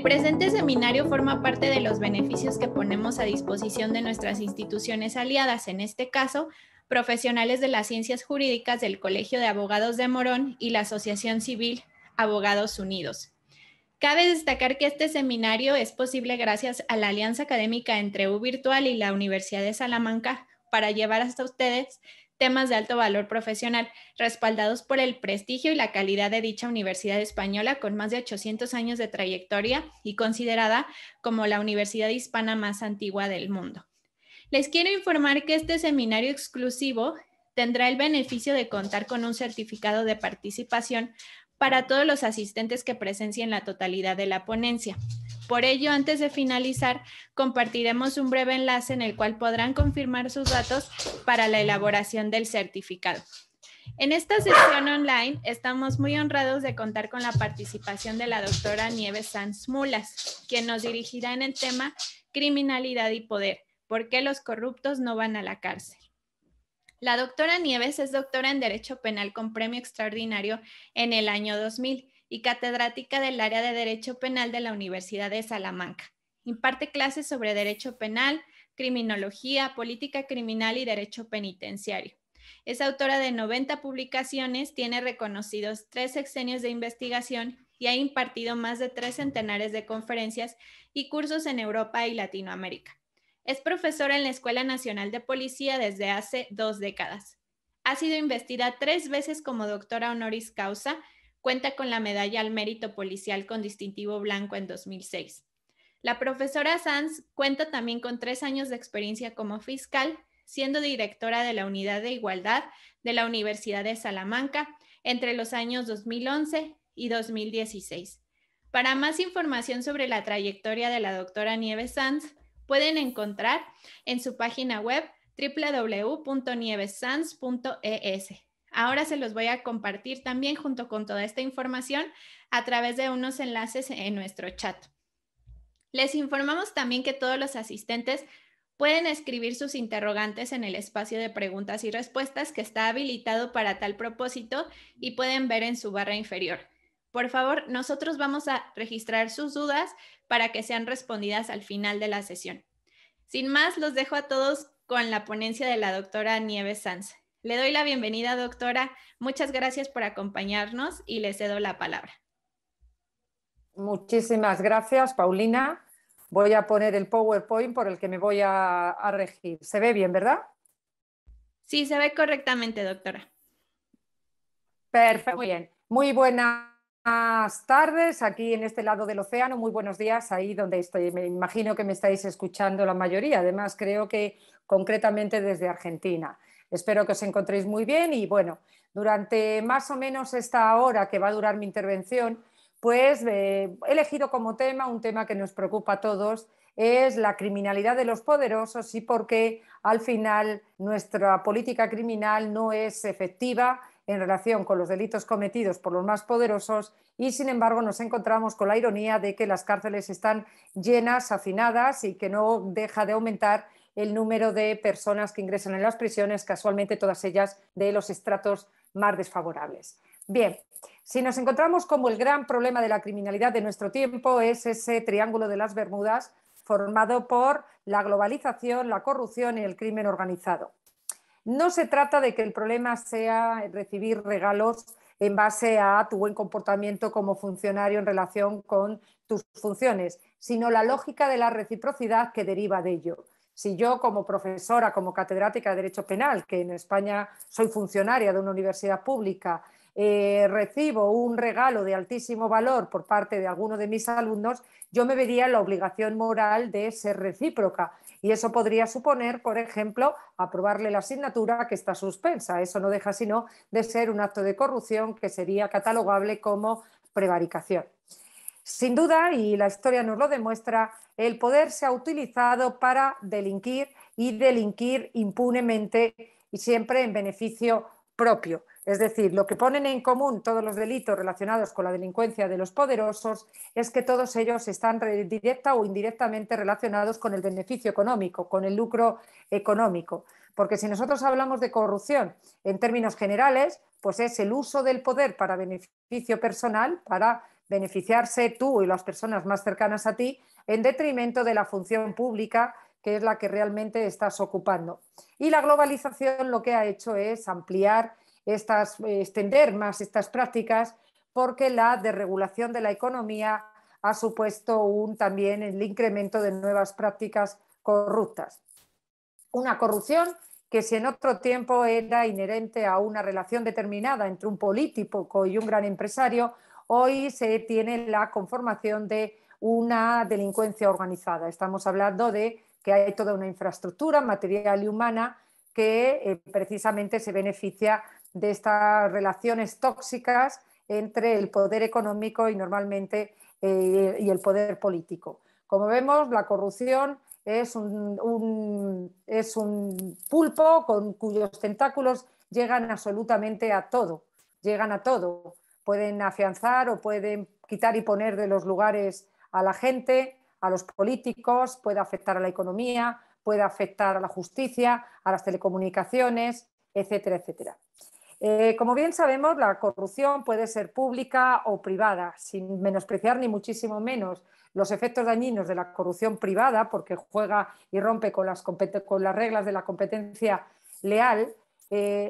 presente seminario forma parte de los beneficios que ponemos a disposición de nuestras instituciones aliadas, en este caso, profesionales de las ciencias jurídicas del Colegio de Abogados de Morón y la Asociación Civil Abogados Unidos. Cabe destacar que este seminario es posible gracias a la alianza académica entre UVirtual y la Universidad de Salamanca para llevar hasta ustedes temas de alto valor profesional, respaldados por el prestigio y la calidad de dicha universidad española con más de 800 años de trayectoria y considerada como la universidad hispana más antigua del mundo. Les quiero informar que este seminario exclusivo tendrá el beneficio de contar con un certificado de participación para todos los asistentes que presencien la totalidad de la ponencia. Por ello, antes de finalizar, compartiremos un breve enlace en el cual podrán confirmar sus datos para la elaboración del certificado. En esta sesión online estamos muy honrados de contar con la participación de la doctora Nieves Sanz Mulas, quien nos dirigirá en el tema Criminalidad y Poder, ¿por qué los corruptos no van a la cárcel? La doctora Nieves es doctora en Derecho Penal con premio extraordinario en el año 2000 y catedrática del área de Derecho Penal de la Universidad de Salamanca. Imparte clases sobre Derecho Penal, Criminología, Política Criminal y Derecho Penitenciario. Es autora de 90 publicaciones, tiene reconocidos 3 sexenios de investigación y ha impartido más de 3 centenares de conferencias y cursos en Europa y Latinoamérica. Es profesora en la Escuela Nacional de Policía desde hace 2 décadas. Ha sido investida 3 veces como doctora honoris causa. Cuenta con la medalla al mérito policial con distintivo blanco en 2006. La profesora Sanz cuenta también con 3 años de experiencia como fiscal, siendo directora de la Unidad de Igualdad de la Universidad de Salamanca entre los años 2011 y 2016. Para más información sobre la trayectoria de la doctora Nieves Sanz, pueden encontrar en su página web www.nievesanz.es. Ahora se los voy a compartir también junto con toda esta información a través de unos enlaces en nuestro chat. Les informamos también que todos los asistentes pueden escribir sus interrogantes en el espacio de preguntas y respuestas que está habilitado para tal propósito y pueden ver en su barra inferior. Por favor, nosotros vamos a registrar sus dudas para que sean respondidas al final de la sesión. Sin más, los dejo a todos con la ponencia de la doctora Nieves Sanz. Le doy la bienvenida, doctora. Muchas gracias por acompañarnos y le cedo la palabra. Muchísimas gracias, Paulina. Voy a poner el PowerPoint por el que me voy a regir. ¿Se ve bien, verdad? Sí, se ve correctamente, doctora. Perfecto, muy bien. Muy buenas tardes aquí en este lado del océano. Muy buenos días ahí donde estoy. Me imagino que me estáis escuchando la mayoría. Además, creo que concretamente desde Argentina. Espero que os encontréis muy bien y bueno, durante más o menos esta hora que va a durar mi intervención, pues he elegido como tema un tema que nos preocupa a todos, es la criminalidad de los poderosos y por qué al final nuestra política criminal no es efectiva en relación con los delitos cometidos por los más poderosos y sin embargo nos encontramos con la ironía de que las cárceles están llenas, hacinadas y que no deja de aumentar el número de personas que ingresan en las prisiones, casualmente todas ellas de los estratos más desfavorables. Bien, si nos encontramos como el gran problema de la criminalidad de nuestro tiempo es ese triángulo de las Bermudas formado por la globalización, la corrupción y el crimen organizado. No se trata de que el problema sea recibir regalos en base a tu buen comportamiento como funcionario en relación con tus funciones, sino la lógica de la reciprocidad que deriva de ello. Si yo como profesora, como catedrática de Derecho Penal, que en España soy funcionaria de una universidad pública, recibo un regalo de altísimo valor por parte de alguno de mis alumnos, yo me vería la obligación moral de ser recíproca. Y eso podría suponer, por ejemplo, aprobarle la asignatura que está suspensa. Eso no deja sino de ser un acto de corrupción que sería catalogable como prevaricación. Sin duda, y la historia nos lo demuestra, el poder se ha utilizado para delinquir y delinquir impunemente y siempre en beneficio propio. Es decir, lo que ponen en común todos los delitos relacionados con la delincuencia de los poderosos es que todos ellos están directa o indirectamente relacionados con el beneficio económico, con el lucro económico. Porque si nosotros hablamos de corrupción en términos generales, pues es el uso del poder para beneficio personal, para beneficiarse tú y las personas más cercanas a ti en detrimento de la función pública, que es la que realmente estás ocupando. Y la globalización lo que ha hecho es ampliar extender más estas prácticas, porque la desregulación de la economía ha supuesto también el incremento de nuevas prácticas corruptas. Una corrupción que, si en otro tiempo era inherente a una relación determinada entre un político y un gran empresario, hoy se tiene la conformación de una delincuencia organizada. Estamos hablando de que hay toda una infraestructura material y humana que precisamente se beneficia de estas relaciones tóxicas entre el poder económico y normalmente y el poder político. Como vemos, la corrupción es un pulpo cuyos tentáculos llegan absolutamente a todo, llegan a todo. Pueden afianzar o pueden quitar y poner de los lugares a la gente, a los políticos, puede afectar a la economía, puede afectar a la justicia, a las telecomunicaciones, etcétera, etcétera. Como bien sabemos, la corrupción puede ser pública o privada, sin menospreciar ni muchísimo menos los efectos dañinos de la corrupción privada, porque juega y rompe con las reglas de la competencia leal.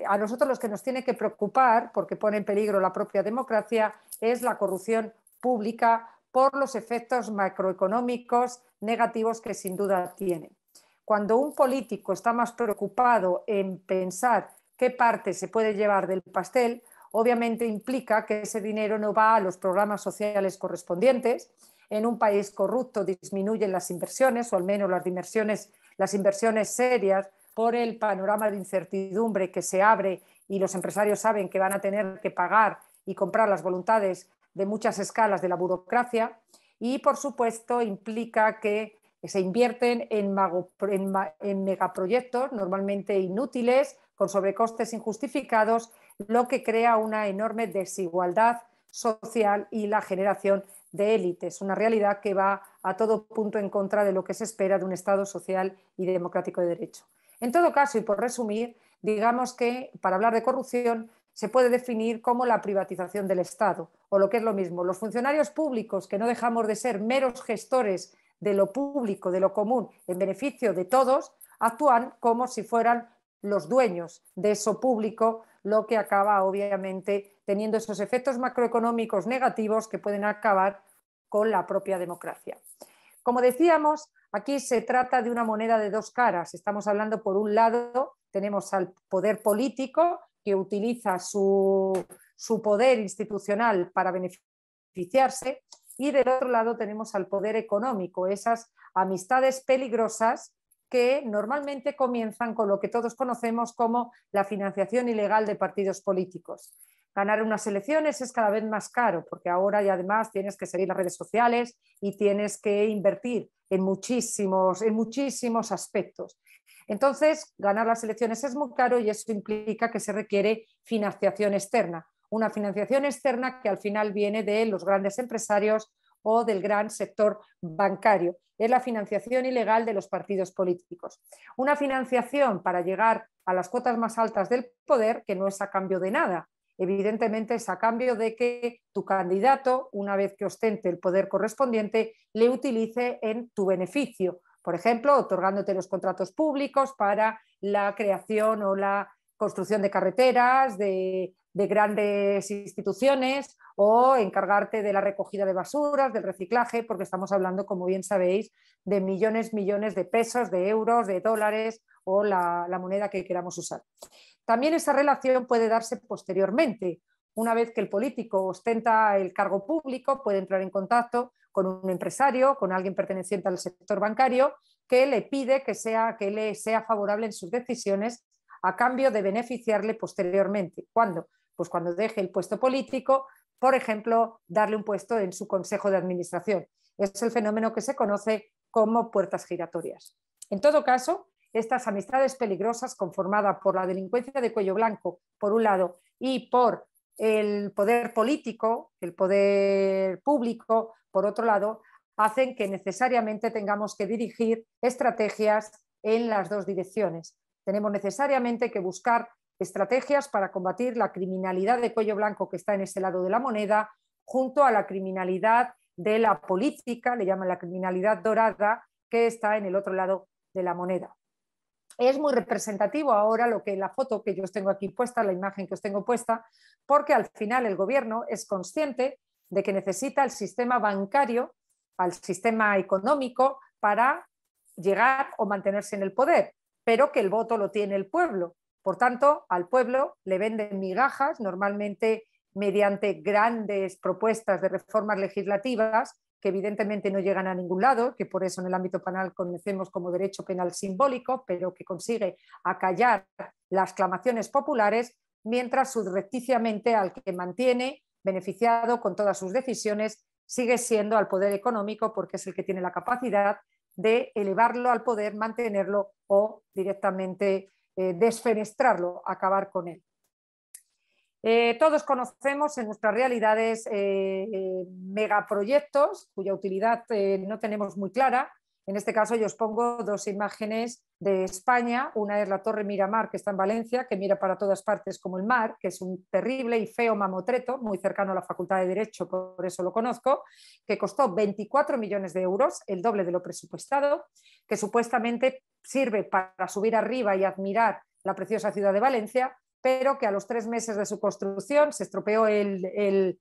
A nosotros los que nos tiene que preocupar, porque pone en peligro la propia democracia, es la corrupción pública por los efectos macroeconómicos negativos que sin duda tiene. Cuando un político está más preocupado en pensar qué parte se puede llevar del pastel, obviamente implica que ese dinero no va a los programas sociales correspondientes. En un país corrupto disminuyen las inversiones, o al menos las inversiones serias, por el panorama de incertidumbre que se abre, y los empresarios saben que van a tener que pagar y comprar las voluntades de muchas escalas de la burocracia. Y, por supuesto, implica que se invierten en megaproyectos normalmente inútiles, con sobrecostes injustificados, lo que crea una enorme desigualdad social y la generación de élites, una realidad que va a todo punto en contra de lo que se espera de un Estado social y democrático de derecho. En todo caso, y por resumir, digamos que para hablar de corrupción se puede definir como la privatización del Estado, o lo que es lo mismo, los funcionarios públicos, que no dejamos de ser meros gestores de lo público, de lo común, en beneficio de todos, actúan como si fueran los dueños de eso público, lo que acaba obviamente teniendo esos efectos macroeconómicos negativos que pueden acabar con la propia democracia. Como decíamos, aquí se trata de una moneda de dos caras. Estamos hablando, por un lado, tenemos al poder político, que utiliza su poder institucional para beneficiarse, y del otro lado tenemos al poder económico, esas amistades peligrosas que normalmente comienzan con lo que todos conocemos como la financiación ilegal de partidos políticos. Ganar unas elecciones es cada vez más caro, porque ahora y además tienes que seguir las redes sociales y tienes que invertir en muchísimos aspectos. Entonces, ganar las elecciones es muy caro, y eso implica que se requiere financiación externa. Una financiación externa que al final viene de los grandes empresarios o del gran sector bancario. Es la financiación ilegal de los partidos políticos. Una financiación para llegar a las cotas más altas del poder, que no es a cambio de nada. Evidentemente es a cambio de que tu candidato, una vez que ostente el poder correspondiente, le utilice en tu beneficio. Por ejemplo, otorgándote los contratos públicos para la creación o la construcción de carreteras, de grandes instituciones, o encargarte de la recogida de basuras, del reciclaje, porque estamos hablando, como bien sabéis, de millones de pesos, de euros, de dólares, o la moneda que queramos usar. También esa relación puede darse posteriormente. Una vez que el político ostenta el cargo público, puede entrar en contacto con un empresario, con alguien perteneciente al sector bancario, que le pide que le sea favorable en sus decisiones, a cambio de beneficiarle posteriormente. ¿Cuándo? Pues cuando deje el puesto político, por ejemplo, darle un puesto en su consejo de administración. Es el fenómeno que se conoce como puertas giratorias. En todo caso, estas amistades peligrosas, conformadas por la delincuencia de cuello blanco, por un lado, y por el poder político, el poder público, por otro lado, hacen que necesariamente tengamos que dirigir estrategias en las dos direcciones. Tenemos necesariamente que buscar estrategias para combatir la criminalidad de cuello blanco que está en ese lado de la moneda, junto a la criminalidad de la política, le llaman la criminalidad dorada, que está en el otro lado de la moneda. Es muy representativo ahora lo que la foto que yo os tengo aquí puesta, la imagen que os tengo puesta, porque al final el gobierno es consciente de que necesita el sistema bancario, al sistema económico, para llegar o mantenerse en el poder, pero que el voto lo tiene el pueblo. Por tanto, al pueblo le venden migajas, normalmente mediante grandes propuestas de reformas legislativas que evidentemente no llegan a ningún lado, que por eso en el ámbito penal conocemos como derecho penal simbólico, pero que consigue acallar las clamaciones populares, mientras subrepticiamente al que mantiene beneficiado con todas sus decisiones sigue siendo al poder económico, porque es el que tiene la capacidad de elevarlo al poder, mantenerlo o directamente desfenestrarlo, acabar con él. Todos conocemos en nuestras realidades megaproyectos cuya utilidad no tenemos muy clara. En este caso yo os pongo dos imágenes de España. Una es la Torre Miramar, que está en Valencia, que mira para todas partes como el mar, que es un terrible y feo mamotreto, muy cercano a la Facultad de Derecho, por eso lo conozco, que costó 24 millones de euros, el doble de lo presupuestado, que supuestamente sirve para subir arriba y admirar la preciosa ciudad de Valencia, pero que a los 3 meses de su construcción se estropeó el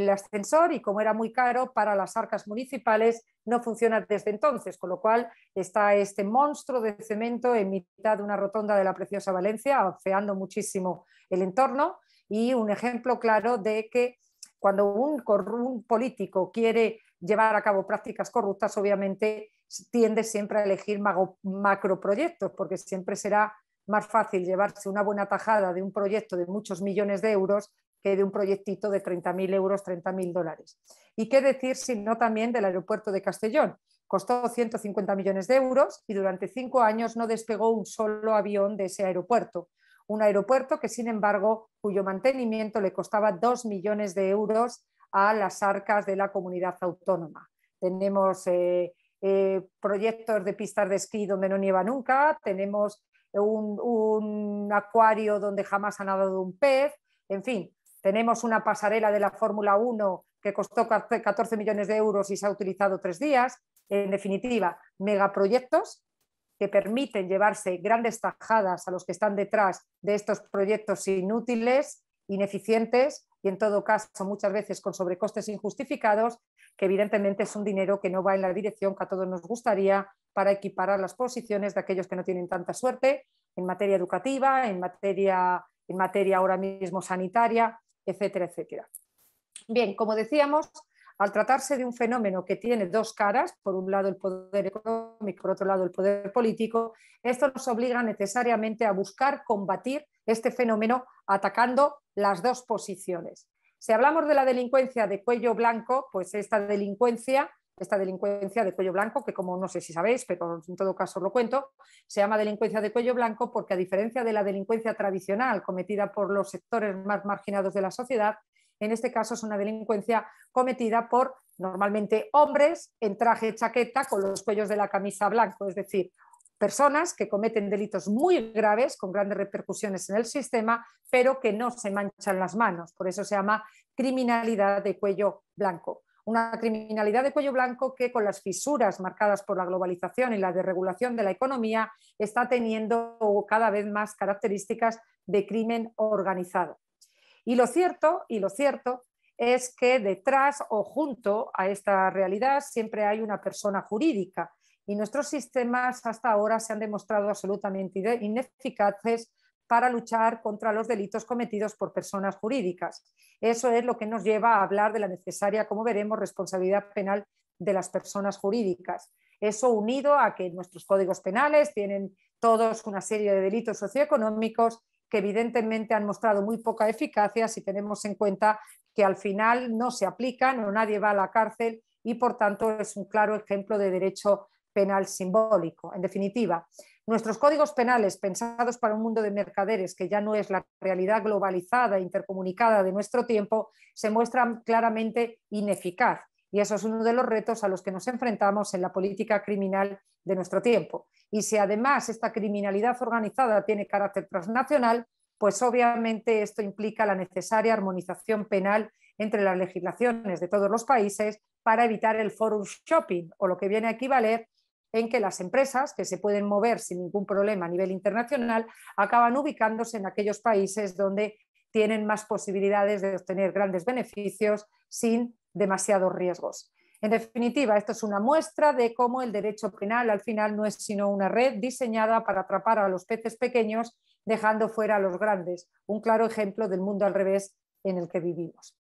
ascensor y como era muy caro para las arcas municipales no funciona desde entonces, con lo cual está este monstruo de cemento en mitad de una rotonda de la preciosa Valencia, afeando muchísimo el entorno, y un ejemplo claro de que cuando un político quiere llevar a cabo prácticas corruptas, obviamente tiende siempre a elegir macroproyectos, porque siempre será más fácil llevarse una buena tajada de un proyecto de muchos millones de euros que de un proyectito de 30.000 euros, 30.000 dólares. ¿Y qué decir sino también del aeropuerto de Castellón? Costó 150 millones de euros y durante 5 años no despegó un solo avión de ese aeropuerto. Un aeropuerto que, sin embargo, cuyo mantenimiento le costaba 2 millones de euros a las arcas de la comunidad autónoma. Tenemos proyectos de pistas de esquí donde no nieva nunca, tenemos un acuario donde jamás ha nadado un pez, en fin, tenemos una pasarela de la Fórmula 1 que costó 14 millones de euros y se ha utilizado 3 días. En definitiva, megaproyectos que permiten llevarse grandes tajadas a los que están detrás de estos proyectos inútiles, ineficientes y en todo caso muchas veces con sobrecostes injustificados, que evidentemente es un dinero que no va en la dirección que a todos nos gustaría para equiparar las posiciones de aquellos que no tienen tanta suerte en materia educativa, en materia ahora mismo sanitaria, etcétera, etcétera. Bien, como decíamos, al tratarse de un fenómeno que tiene 2 caras, por un lado el poder económico, por otro lado el poder político, esto nos obliga necesariamente a buscar combatir este fenómeno atacando las 2 posiciones. Si hablamos de la delincuencia de cuello blanco, pues esta delincuencia de cuello blanco, que como no sé si sabéis, pero en todo caso os lo cuento, se llama delincuencia de cuello blanco porque a diferencia de la delincuencia tradicional cometida por los sectores más marginados de la sociedad, en este caso es una delincuencia cometida por normalmente hombres en traje chaqueta con los cuellos de la camisa blanco, es decir, personas que cometen delitos muy graves con grandes repercusiones en el sistema, pero que no se manchan las manos. Por eso se llama criminalidad de cuello blanco. Una criminalidad de cuello blanco que, con las fisuras marcadas por la globalización y la desregulación de la economía, está teniendo cada vez más características de crimen organizado. Y lo cierto es que detrás o junto a esta realidad siempre hay una persona jurídica, y nuestros sistemas hasta ahora se han demostrado absolutamente ineficaces para luchar contra los delitos cometidos por personas jurídicas. Eso es lo que nos lleva a hablar de la necesaria, como veremos, responsabilidad penal de las personas jurídicas. Eso unido a que nuestros códigos penales tienen todos una serie de delitos socioeconómicos que evidentemente han mostrado muy poca eficacia si tenemos en cuenta que al final no se aplican o nadie va a la cárcel y por tanto es un claro ejemplo de derecho penal simbólico. En definitiva, nuestros códigos penales pensados para un mundo de mercaderes que ya no es la realidad globalizada e intercomunicada de nuestro tiempo se muestran claramente ineficaz, y eso es uno de los retos a los que nos enfrentamos en la política criminal de nuestro tiempo. Y si además esta criminalidad organizada tiene carácter transnacional, pues obviamente esto implica la necesaria armonización penal entre las legislaciones de todos los países para evitar el forum shopping, o lo que viene a equivaler en que las empresas que se pueden mover sin ningún problema a nivel internacional acaban ubicándose en aquellos países donde tienen más posibilidades de obtener grandes beneficios sin demasiados riesgos. En definitiva, esto es una muestra de cómo el derecho penal al final no es sino una red diseñada para atrapar a los peces pequeños, dejando fuera a los grandes. Un claro ejemplo del mundo al revés en el que vivimos.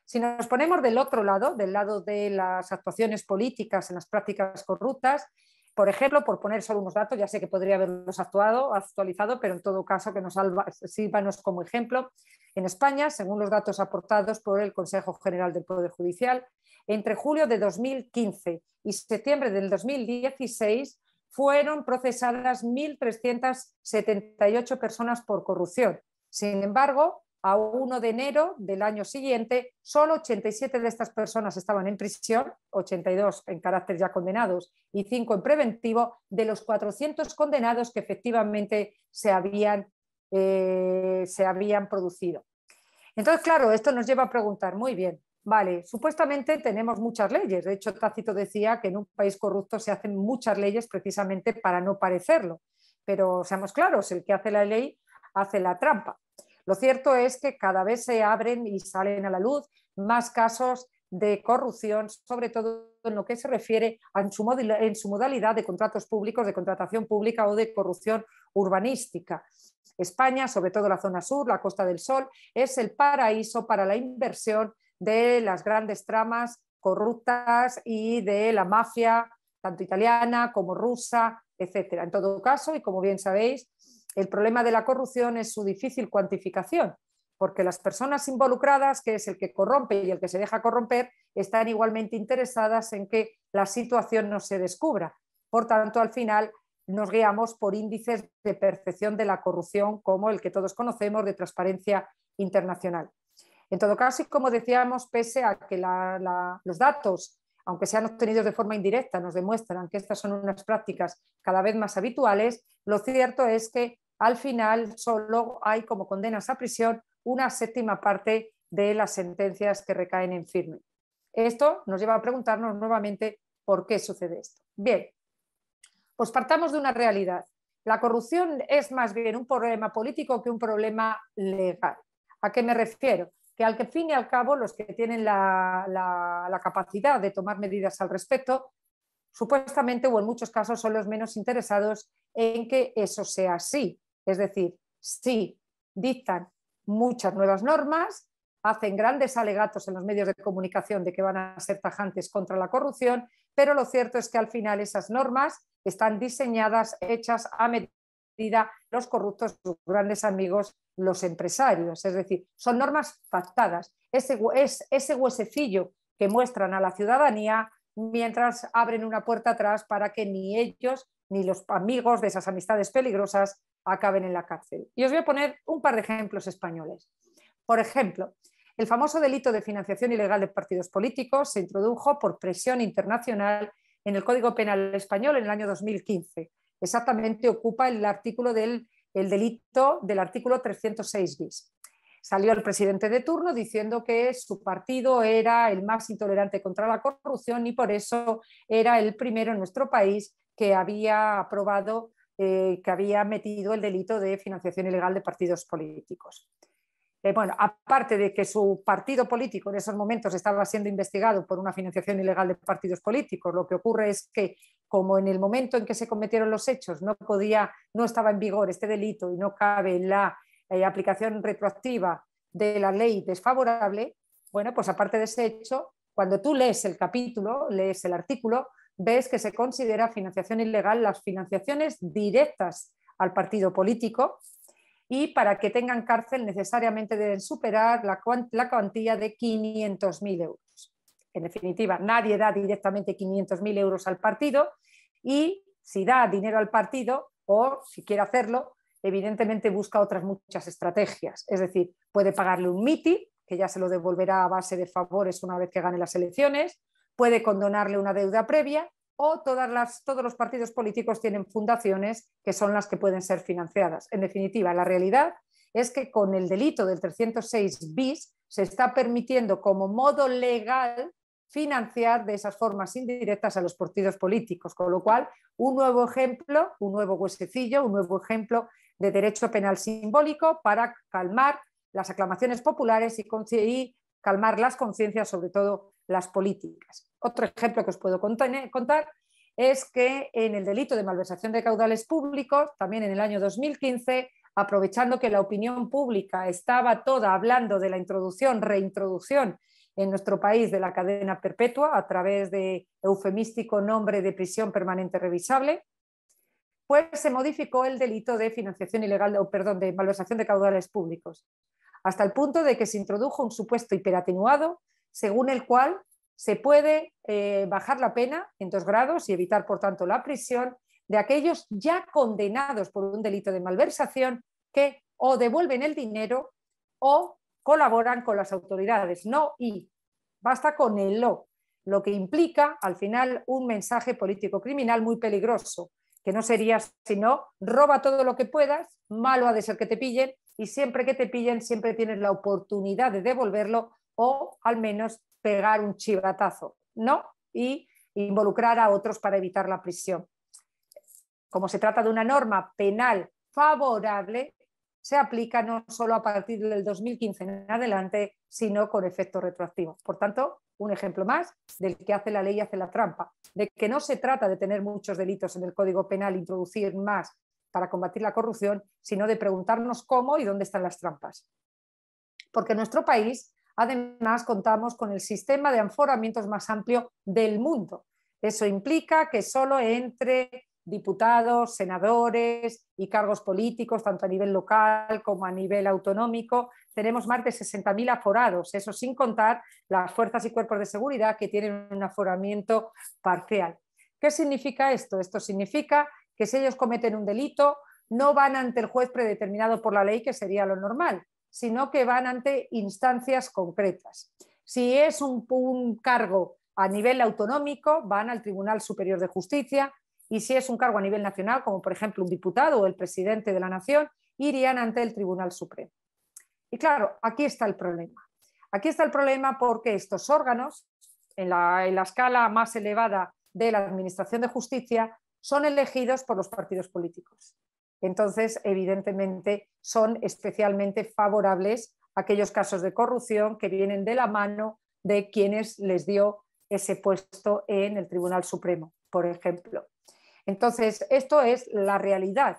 Si nos ponemos del otro lado, del lado de las actuaciones políticas en las prácticas corruptas, por ejemplo, por poner solo unos datos, ya sé que podría haberlos actualizado, pero en todo caso que nos sírvanos como ejemplo. En España, según los datos aportados por el Consejo General del Poder Judicial, entre julio de 2015 y septiembre del 2016 fueron procesadas 1.378 personas por corrupción. Sin embargo, a 1 de enero del año siguiente, solo 87 de estas personas estaban en prisión, 82 en carácter ya condenados y 5 en preventivo, de los 400 condenados que efectivamente se habían producido. Entonces, claro, esto nos lleva a preguntar, muy bien, vale, supuestamente tenemos muchas leyes. De hecho, Tácito decía que en un país corrupto se hacen muchas leyes precisamente para no parecerlo. Pero seamos claros, el que hace la ley hace la trampa. Lo cierto es que cada vez se abren y salen a la luz más casos de corrupción, sobre todo en lo que se refiere en su modalidad de contratos públicos, de contratación pública o de corrupción urbanística. España, sobre todo la zona sur, la Costa del Sol, es el paraíso para la inversión de las grandes tramas corruptas y de la mafia, tanto italiana como rusa, etc. En todo caso, y como bien sabéis, el problema de la corrupción es su difícil cuantificación, porque las personas involucradas, que es el que corrompe y el que se deja corromper, están igualmente interesadas en que la situación no se descubra. Por tanto, al final nos guiamos por índices de percepción de la corrupción como el que todos conocemos de Transparencia Internacional. En todo caso, y como decíamos, pese a que los datos, aunque sean obtenidos de forma indirecta, nos demuestran que estas son unas prácticas cada vez más habituales, lo cierto es que al final solo hay como condenas a prisión una séptima parte de las sentencias que recaen en firme. Esto nos lleva a preguntarnos nuevamente por qué sucede esto. Bien, pues partamos de una realidad. La corrupción es más bien un problema político que un problema legal. ¿A qué me refiero? Que al fin y al cabo los que tienen la capacidad de tomar medidas al respecto, supuestamente o en muchos casos son los menos interesados en que eso sea así. Es decir, sí, dictan muchas nuevas normas, hacen grandes alegatos en los medios de comunicación de que van a ser tajantes contra la corrupción, pero lo cierto es que al final esas normas están diseñadas, hechas a medida los corruptos, sus grandes amigos, los empresarios. Es decir, son normas pactadas. Ese huesecillo que muestran a la ciudadanía mientras abren una puerta atrás para que ni ellos ni los amigos de esas amistades peligrosas acaben en la cárcel. Y os voy a poner un par de ejemplos españoles. Por ejemplo, el famoso delito de financiación ilegal de partidos políticos se introdujo por presión internacional en el Código Penal español en el año 2015. Exactamente ocupa el delito del artículo 306 bis. Salió el presidente de turno diciendo que su partido era el más intolerante contra la corrupción y por eso era el primero en nuestro país que había aprobado, que había metido el delito de financiación ilegal de partidos políticos. Bueno, aparte de que su partido político en esos momentos estaba siendo investigado por una financiación ilegal de partidos políticos, lo que ocurre es que, como en el momento en que se cometieron los hechos no estaba en vigor este delito y no cabe la aplicación retroactiva de la ley desfavorable, bueno, pues aparte de ese hecho, cuando tú lees el capítulo, lees el artículo, ves que se considera financiación ilegal las financiaciones directas al partido político, y para que tengan cárcel necesariamente deben superar la cuantía de 500.000 euros. En definitiva, nadie da directamente 500.000 euros al partido y si da dinero al partido o si quiere hacerlo, evidentemente busca otras muchas estrategias. Es decir, puede pagarle un miti, que ya se lo devolverá a base de favores una vez que gane las elecciones, puede condonarle una deuda previa o todos los partidos políticos tienen fundaciones que son las que pueden ser financiadas. En definitiva, la realidad es que con el delito del 306 bis se está permitiendo como modo legal financiar de esas formas indirectas a los partidos políticos, con lo cual un nuevo ejemplo, un nuevo huesecillo, un nuevo ejemplo de derecho penal simbólico para calmar las aclamaciones populares y calmar las conciencias, sobre todo las políticas. Otro ejemplo que os puedo contar es que en el delito de malversación de caudales públicos, también en el año 2015, aprovechando que la opinión pública estaba toda hablando de la reintroducción en nuestro país de la cadena perpetua a través de eufemístico nombre de prisión permanente revisable, pues se modificó el delito de financiación ilegal, de malversación de caudales públicos, hasta el punto de que se introdujo un supuesto hiperatenuado, según el cual se puede bajar la pena en 2 grados y evitar, por tanto, la prisión de aquellos ya condenados por un delito de malversación que o devuelven el dinero o colaboran con las autoridades. No y, basta con el lo que implica al final un mensaje político criminal muy peligroso, que no sería sino roba todo lo que puedas, malo ha de ser que te pillen, y siempre que te pillen siempre tienes la oportunidad de devolverlo o al menos pegar un chivatazo, ¿no? Y involucrar a otros para evitar la prisión. Como se trata de una norma penal favorable, se aplica no solo a partir del 2015 en adelante, sino con efecto retroactivo. Por tanto, un ejemplo más del que hace la ley hace la trampa, de que no se trata de tener muchos delitos en el Código Penal, introducir más para combatir la corrupción, sino de preguntarnos cómo y dónde están las trampas. Porque en nuestro país, además, contamos con el sistema de aforamientos más amplio del mundo. Eso implica que solo entre diputados, senadores y cargos políticos, tanto a nivel local como a nivel autonómico, tenemos más de 60.000 aforados, eso sin contar las fuerzas y cuerpos de seguridad que tienen un aforamiento parcial. ¿Qué significa esto? Esto significa que si ellos cometen un delito, no van ante el juez predeterminado por la ley, que sería lo normal, sino que van ante instancias concretas. Si es un cargo a nivel autonómico, van al Tribunal Superior de Justicia, y si es un cargo a nivel nacional, como por ejemplo un diputado o el presidente de la nación, irían ante el Tribunal Supremo. Y claro, aquí está el problema. Aquí está el problema porque estos órganos, en la escala más elevada de la Administración de Justicia, son elegidos por los partidos políticos. Entonces, evidentemente, son especialmente favorables a aquellos casos de corrupción que vienen de la mano de quienes les dio ese puesto en el Tribunal Supremo, por ejemplo. Entonces, esto es la realidad.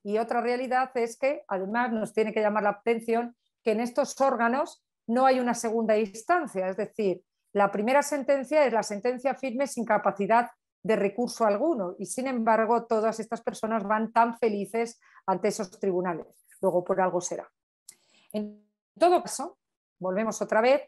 Y otra realidad es que, además, nos tiene que llamar la atención que en estos órganos no hay una segunda instancia. Es decir, la primera sentencia es la sentencia firme sin capacidad de recurso alguno. Y, sin embargo, todas estas personas van tan felices ante esos tribunales. Luego, por algo será. En todo caso, volvemos otra vez,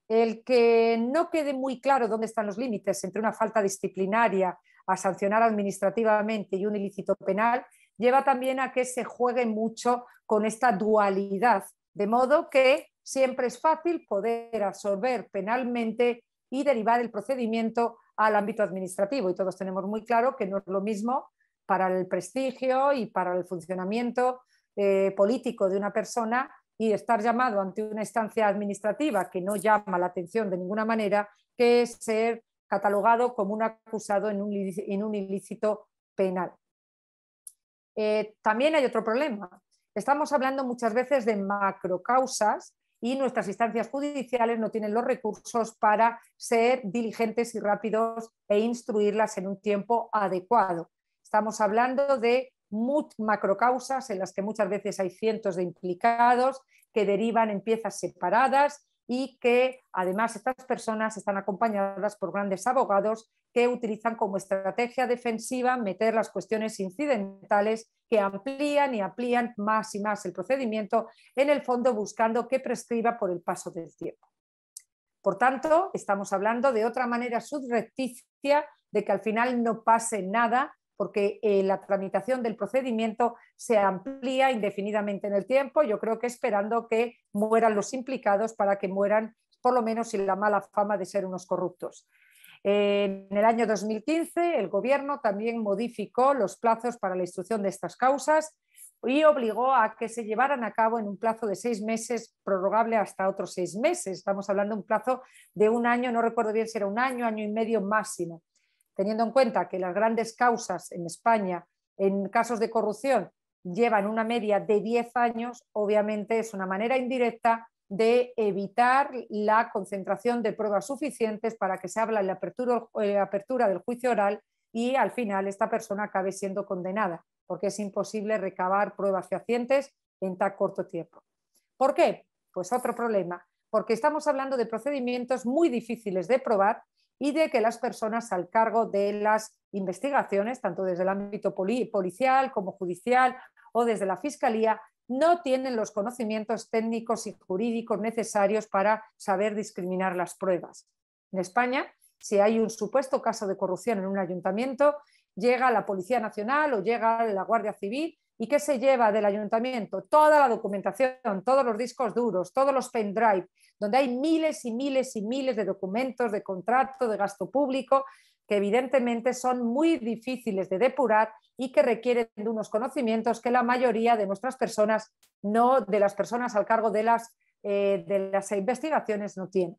el que no quede muy claro dónde están los límites entre una falta disciplinaria a sancionar administrativamente y un ilícito penal, lleva también a que se juegue mucho con esta dualidad, de modo que siempre es fácil poder absorber penalmente y derivar el procedimiento al ámbito administrativo. Y todos tenemos muy claro que no es lo mismo para el prestigio y para el funcionamiento político de una persona y estar llamado ante una instancia administrativa que no llama la atención de ninguna manera, que es ser catalogado como un acusado en un ilícito penal. También hay otro problema. Estamos hablando muchas veces de macrocausas y nuestras instancias judiciales no tienen los recursos para ser diligentes y rápidos e instruirlas en un tiempo adecuado. Estamos hablando de macrocausas en las que muchas veces hay cientos de implicados que derivan en piezas separadas y que además estas personas están acompañadas por grandes abogados que utilizan como estrategia defensiva meter las cuestiones incidentales que amplían y amplían más y más el procedimiento, en el fondo buscando que prescriba por el paso del tiempo. Por tanto, estamos hablando de otra manera subrepticia de que al final no pase nada, porque la tramitación del procedimiento se amplía indefinidamente en el tiempo, yo creo que esperando que mueran los implicados para que mueran por lo menos sin la mala fama de ser unos corruptos. En el año 2015 el Gobierno también modificó los plazos para la instrucción de estas causas y obligó a que se llevaran a cabo en un plazo de 6 meses, prorrogable hasta otros 6 meses. Estamos hablando de un plazo de 1 año, no recuerdo bien si era 1 año, año y medio máximo. Teniendo en cuenta que las grandes causas en España en casos de corrupción llevan una media de 10 años, obviamente es una manera indirecta de evitar la concentración de pruebas suficientes para que se habla en la apertura del juicio oral y al final esta persona acabe siendo condenada, porque es imposible recabar pruebas fehacientes en tan corto tiempo. ¿Por qué? Pues otro problema, porque estamos hablando de procedimientos muy difíciles de probar y de que las personas al cargo de las investigaciones, tanto desde el ámbito policial como judicial o desde la Fiscalía, no tienen los conocimientos técnicos y jurídicos necesarios para saber discriminar las pruebas. En España, si hay un supuesto caso de corrupción en un ayuntamiento, llega la Policía Nacional o llega la Guardia Civil y ¿qué se lleva del ayuntamiento? Toda la documentación, todos los discos duros, todos los pendrive, donde hay miles y miles y miles de documentos de contrato, de gasto público, que evidentemente son muy difíciles de depurar y que requieren de unos conocimientos que la mayoría de nuestras personas, no de las personas al cargo de las investigaciones, no tienen.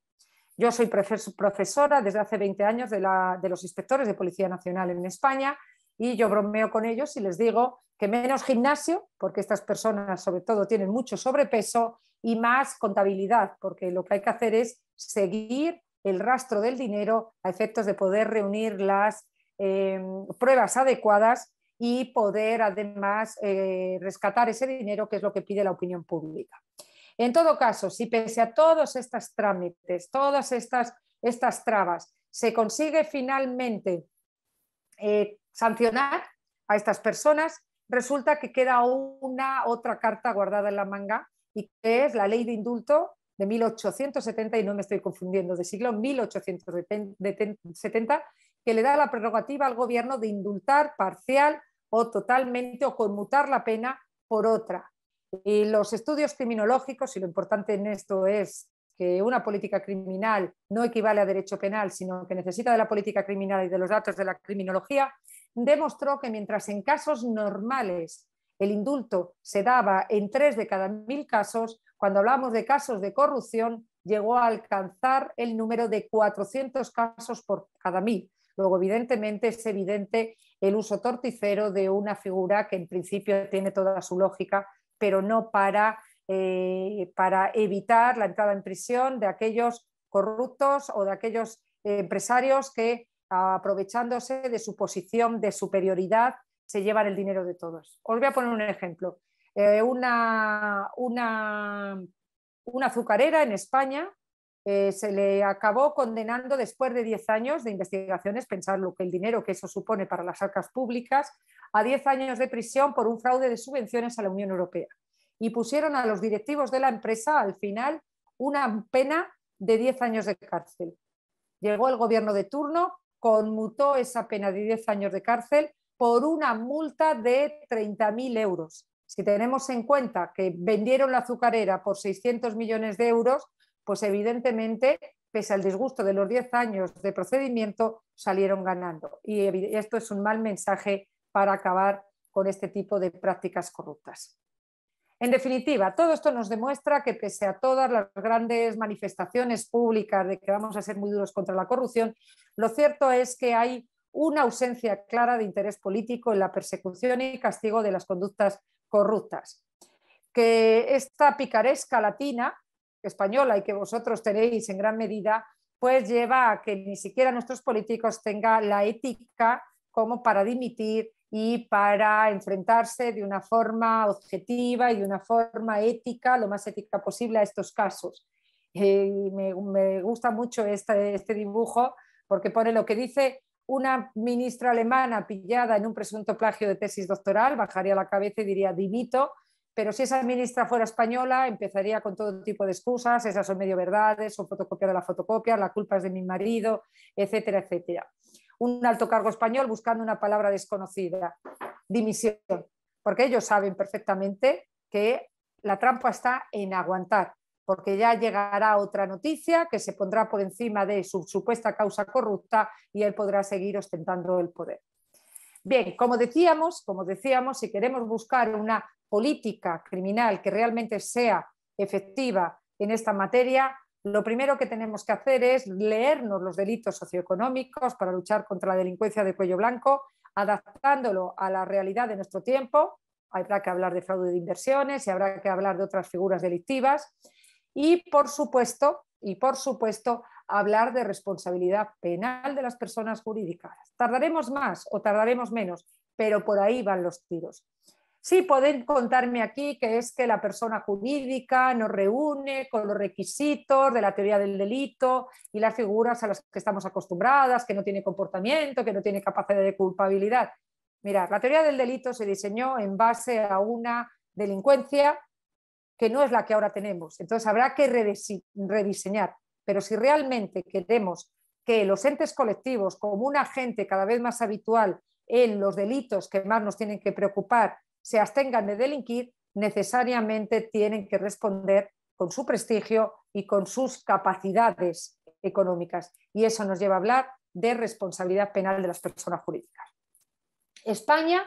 Yo soy profesora desde hace 20 años de los inspectores de Policía Nacional en España y yo bromeo con ellos y les digo que menos gimnasio, porque estas personas sobre todo tienen mucho sobrepeso, y más contabilidad, porque lo que hay que hacer es seguir el rastro del dinero a efectos de poder reunir las pruebas adecuadas y poder además rescatar ese dinero, que es lo que pide la opinión pública. En todo caso, si pese a todos estos trámites, todas estas trabas, se consigue finalmente sancionar a estas personas, resulta que queda una otra carta guardada en la manga, y que es la Ley de Indulto de 1870, y no me estoy confundiendo, de siglo 1870, que le da la prerrogativa al gobierno de indultar parcial o totalmente o conmutar la pena por otra. Y los estudios criminológicos, y lo importante en esto es que una política criminal no equivale a derecho penal, sino que necesita de la política criminal y de los datos de la criminología, demostró que mientras en casos normales el indulto se daba en 3 de cada 1000 casos, cuando hablamos de casos de corrupción llegó a alcanzar el número de 400 casos por cada 1000. Luego, evidentemente, es evidente el uso torticero de una figura que en principio tiene toda su lógica, pero no para evitar la entrada en prisión de aquellos corruptos o de aquellos empresarios que, aprovechándose de su posición de superioridad, se llevan el dinero de todos. Os voy a poner un ejemplo. Una azucarera en España se le acabó condenando después de 10 años de investigaciones, pensar lo que el dinero que eso supone para las arcas públicas, a 10 años de prisión por un fraude de subvenciones a la Unión Europea. Y pusieron a los directivos de la empresa al final una pena de 10 años de cárcel. Llegó el gobierno de turno, conmutó esa pena de 10 años de cárcel por una multa de 30.000 euros. Si tenemos en cuenta que vendieron la azucarera por 600 millones de euros, pues evidentemente, pese al disgusto de los 10 años de procedimiento, salieron ganando. Y esto es un mal mensaje para acabar con este tipo de prácticas corruptas. En definitiva, todo esto nos demuestra que pese a todas las grandes manifestaciones públicas de que vamos a ser muy duros contra la corrupción, lo cierto es que hay una ausencia clara de interés político en la persecución y castigo de las conductas corruptas. Que esta picaresca latina, española, y que vosotros tenéis en gran medida, pues lleva a que ni siquiera nuestros políticos tengan la ética como para dimitir y para enfrentarse de una forma objetiva y de una forma ética, lo más ética posible, a estos casos. Me gusta mucho este dibujo porque pone lo que dice una ministra alemana pillada en un presunto plagio de tesis doctoral, bajaría la cabeza y diría dimito, pero si esa ministra fuera española empezaría con todo tipo de excusas, esas son medio verdades, son fotocopia de la fotocopia, la culpa es de mi marido, etcétera, etcétera. Un alto cargo español buscando una palabra desconocida, dimisión, porque ellos saben perfectamente que la trampa está en aguantar, porque ya llegará otra noticia que se pondrá por encima de su supuesta causa corrupta y él podrá seguir ostentando el poder. Bien, como decíamos, si queremos buscar una política criminal que realmente sea efectiva en esta materia, lo primero que tenemos que hacer es leernos los delitos socioeconómicos para luchar contra la delincuencia de cuello blanco, adaptándolo a la realidad de nuestro tiempo. Habrá que hablar de fraude de inversiones y habrá que hablar de otras figuras delictivas y, por supuesto, hablar de responsabilidad penal de las personas jurídicas. Tardaremos más o tardaremos menos, pero por ahí van los tiros. Sí, pueden contarme aquí que es que la persona jurídica no reúne con los requisitos de la teoría del delito y las figuras a las que estamos acostumbradas, que no tiene comportamiento, que no tiene capacidad de culpabilidad. Mirad, la teoría del delito se diseñó en base a una delincuencia que no es la que ahora tenemos. Entonces habrá que rediseñar. Pero si realmente queremos que los entes colectivos, como un agente cada vez más habitual en los delitos que más nos tienen que preocupar, se abstengan de delinquir, necesariamente tienen que responder con su prestigio y con sus capacidades económicas. Y eso nos lleva a hablar de responsabilidad penal de las personas jurídicas. España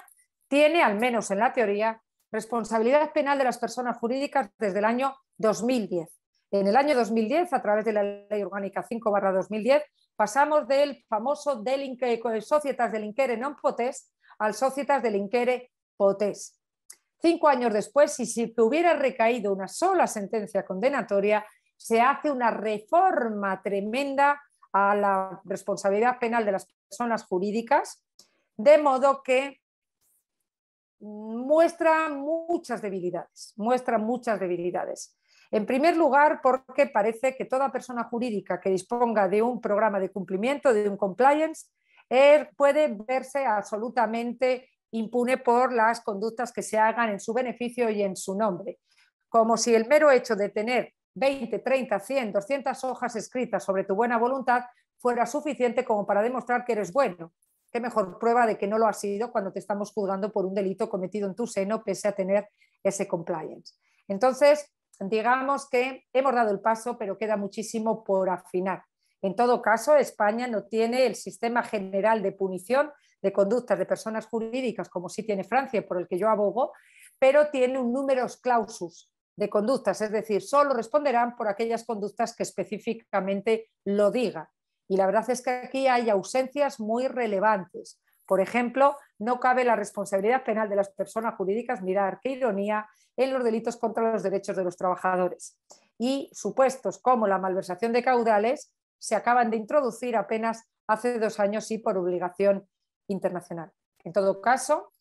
tiene, al menos en la teoría, responsabilidad penal de las personas jurídicas desde el año 2010. En el año 2010, a través de la Ley Orgánica 5/2010, pasamos del famoso Societas delinquere non potest al Societas delinquere potest. 5 años después, y si hubiera recaído una sola sentencia condenatoria, se hace una reforma tremenda a la responsabilidad penal de las personas jurídicas, de modo que muestra muchas debilidades. En primer lugar, porque parece que toda persona jurídica que disponga de un programa de cumplimiento, de un compliance, puede verse absolutamente impune por las conductas que se hagan en su beneficio y en su nombre. Como si el mero hecho de tener 20, 30, 100, 200 hojas escritas sobre tu buena voluntad fuera suficiente como para demostrar que eres bueno. Qué mejor prueba de que no lo has sido cuando te estamos juzgando por un delito cometido en tu seno pese a tener ese compliance. Entonces, digamos que hemos dado el paso, pero queda muchísimo por afinar. En todo caso, España no tiene el sistema general de punición de conductas de personas jurídicas como sí tiene Francia, por el que yo abogo, pero tiene un numerus clausus de conductas, es decir, solo responderán por aquellas conductas que específicamente lo digan. Y la verdad es que aquí hay ausencias muy relevantes. Por ejemplo, no cabe la responsabilidad penal de las personas jurídicas, mirad qué ironía, en los delitos contra los derechos de los trabajadores. Y supuestos como la malversación de caudales se acaban de introducir apenas hace 2 años y por obligación internacional. En todo caso,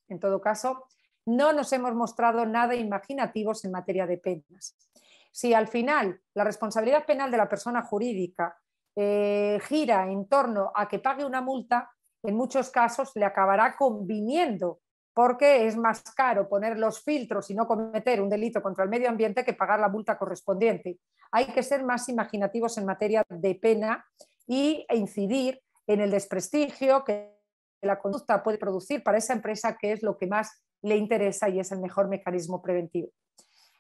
no nos hemos mostrado nada imaginativos en materia de penas. Si al final la responsabilidad penal de la persona jurídica gira en torno a que pague una multa, en muchos casos le acabará conviniendo, porque es más caro poner los filtros y no cometer un delito contra el medio ambiente que pagar la multa correspondiente. Hay que ser más imaginativos en materia de pena e incidir en el desprestigio que la conducta puede producir para esa empresa, que es lo que más le interesa y es el mejor mecanismo preventivo.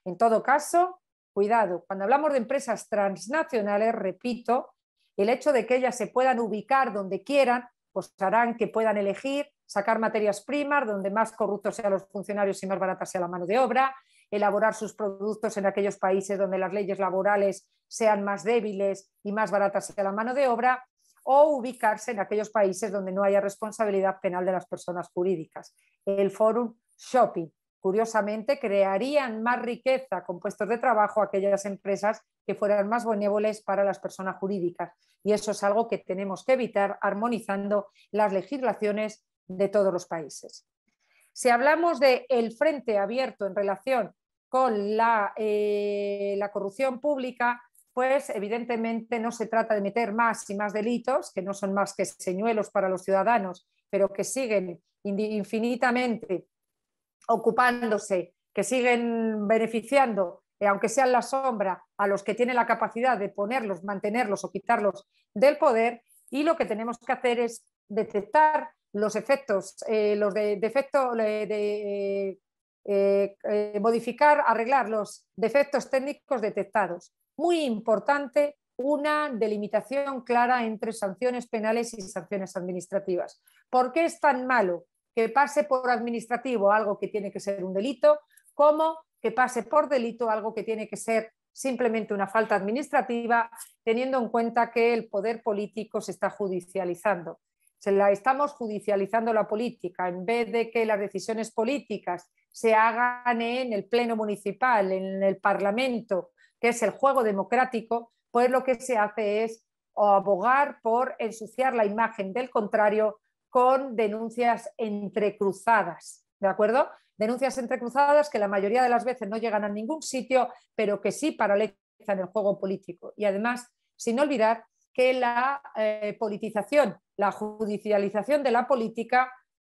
En todo caso, cuidado, cuando hablamos de empresas transnacionales, repito, el hecho de que ellas se puedan ubicar donde quieran, pues harán que puedan elegir sacar materias primas donde más corruptos sean los funcionarios y más barata sea la mano de obra, elaborar sus productos en aquellos países donde las leyes laborales sean más débiles y más barata sea la mano de obra, o ubicarse en aquellos países donde no haya responsabilidad penal de las personas jurídicas. El forum shopping. Curiosamente, crearían más riqueza con puestos de trabajo aquellas empresas que fueran más benévoles para las personas jurídicas. Y eso es algo que tenemos que evitar armonizando las legislaciones de todos los países. Si hablamos del frente abierto en relación con la corrupción pública, pues evidentemente no se trata de meter más y más delitos, que no son más que señuelos para los ciudadanos, pero que siguen infinitamente ocupándose, que siguen beneficiando, aunque sea en la sombra, a los que tienen la capacidad de ponerlos, mantenerlos o quitarlos del poder. Y lo que tenemos que hacer es detectar los efectos, modificar, arreglar los defectos técnicos detectados. Muy importante, una delimitación clara entre sanciones penales y sanciones administrativas. ¿Por qué es tan malo que pase por administrativo algo que tiene que ser un delito? como que pase por delito algo que tiene que ser simplemente una falta administrativa, teniendo en cuenta que el poder político se está judicializando. Estamos judicializando la política, en vez de que las decisiones políticas se hagan en el pleno municipal, en el Parlamento, que es el juego democrático, pues lo que se hace es abogar por ensuciar la imagen del contrario con denuncias entrecruzadas, ¿de acuerdo? Denuncias entrecruzadas que la mayoría de las veces no llegan a ningún sitio, pero que sí paralizan el juego político. Y además, sin olvidar que la politización, la judicialización de la política,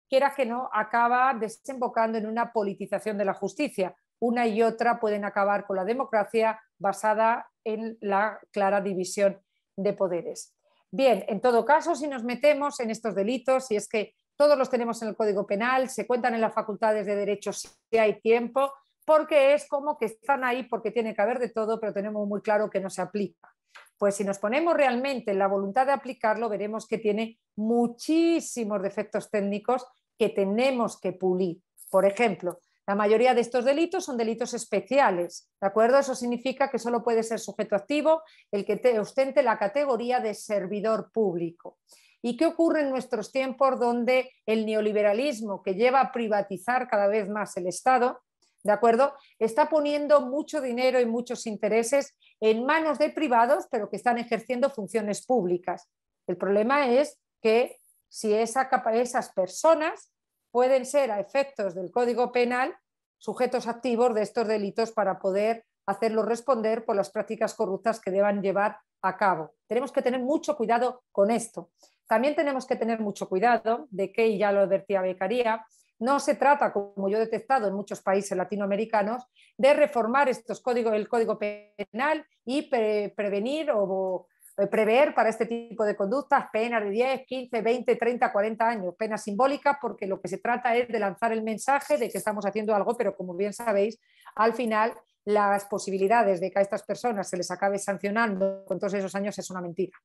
quiera que no, acaba desembocando en una politización de la justicia. Una y otra pueden acabar con la democracia basada en la clara división de poderes. Bien, en todo caso, si nos metemos en estos delitos, si es que todos los tenemos en el Código Penal, se cuentan en las facultades de Derecho si hay tiempo, porque es como que están ahí porque tiene que haber de todo, pero tenemos muy claro que no se aplica. Pues si nos ponemos realmente en la voluntad de aplicarlo, veremos que tiene muchísimos defectos técnicos que tenemos que pulir. Por ejemplo, la mayoría de estos delitos son delitos especiales, ¿de acuerdo? Eso significa que solo puede ser sujeto activo el que ostente la categoría de servidor público. ¿Y qué ocurre en nuestros tiempos donde el neoliberalismo, que lleva a privatizar cada vez más el Estado, ¿de acuerdo?, está poniendo mucho dinero y muchos intereses en manos de privados, pero que están ejerciendo funciones públicas? El problema es que si esas personas pueden ser, a efectos del Código Penal, sujetos activos de estos delitos para poder hacerlos responder por las prácticas corruptas que deban llevar a cabo. Tenemos que tener mucho cuidado con esto. También tenemos que tener mucho cuidado de que, y ya lo advertía Beccaria, no se trata, como yo he detectado en muchos países latinoamericanos, de reformar el Código Penal y prevenir o prever para este tipo de conductas penas de 10, 15, 20, 30, 40 años, penas simbólicas, porque lo que se trata es de lanzar el mensaje de que estamos haciendo algo, pero como bien sabéis, al final las posibilidades de que a estas personas se les acabe sancionando con todos esos años es una mentira.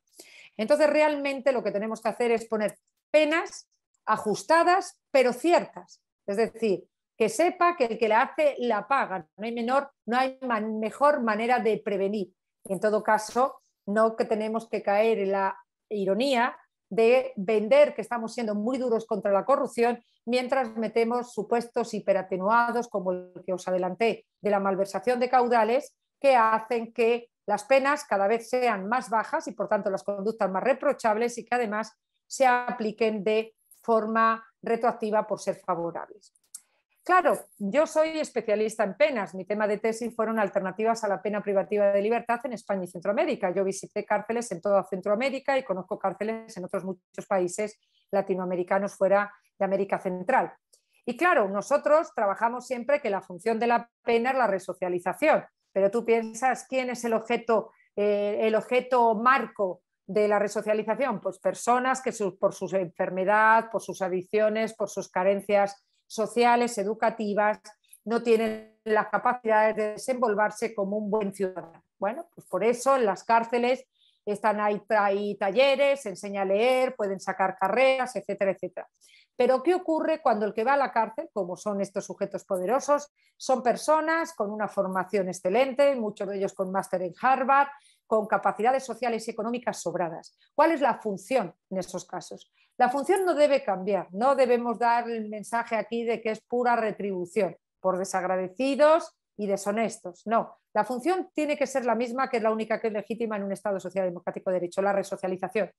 Entonces, realmente lo que tenemos que hacer es poner penas ajustadas, pero ciertas. Es decir, que sepa que el que la hace la paga. No hay mejor manera de prevenir. Y en todo caso, no que tenemos que caer en la ironía de vender que estamos siendo muy duros contra la corrupción mientras metemos supuestos hiperatenuados como el que os adelanté de la malversación de caudales, que hacen que las penas cada vez sean más bajas y por tanto las conductas más reprochables y que además se apliquen de forma retroactiva por ser favorables. Claro, yo soy especialista en penas. Mi tema de tesis fueron alternativas a la pena privativa de libertad en España y Centroamérica. Yo visité cárceles en toda Centroamérica y conozco cárceles en otros muchos países latinoamericanos fuera de América Central. Y claro, nosotros trabajamos siempre que la función de la pena es la resocialización, pero tú piensas, ¿quién es el objeto marco de la resocialización? Pues personas que por su enfermedad, por sus adicciones, por sus carencias sociales, educativas, no tienen las capacidades de desenvolverse como un buen ciudadano. Bueno, pues por eso en las cárceles están ahí talleres, se enseña a leer, pueden sacar carreras, etcétera, etcétera. Pero ¿qué ocurre cuando el que va a la cárcel, como son estos sujetos poderosos, son personas con una formación excelente, muchos de ellos con máster en Harvard, con capacidades sociales y económicas sobradas? ¿Cuál es la función en esos casos? La función no debe cambiar, no debemos dar el mensaje aquí de que es pura retribución por desagradecidos y deshonestos. No, la función tiene que ser la misma, que es la única que es legítima en un Estado social democrático de derecho, la resocialización.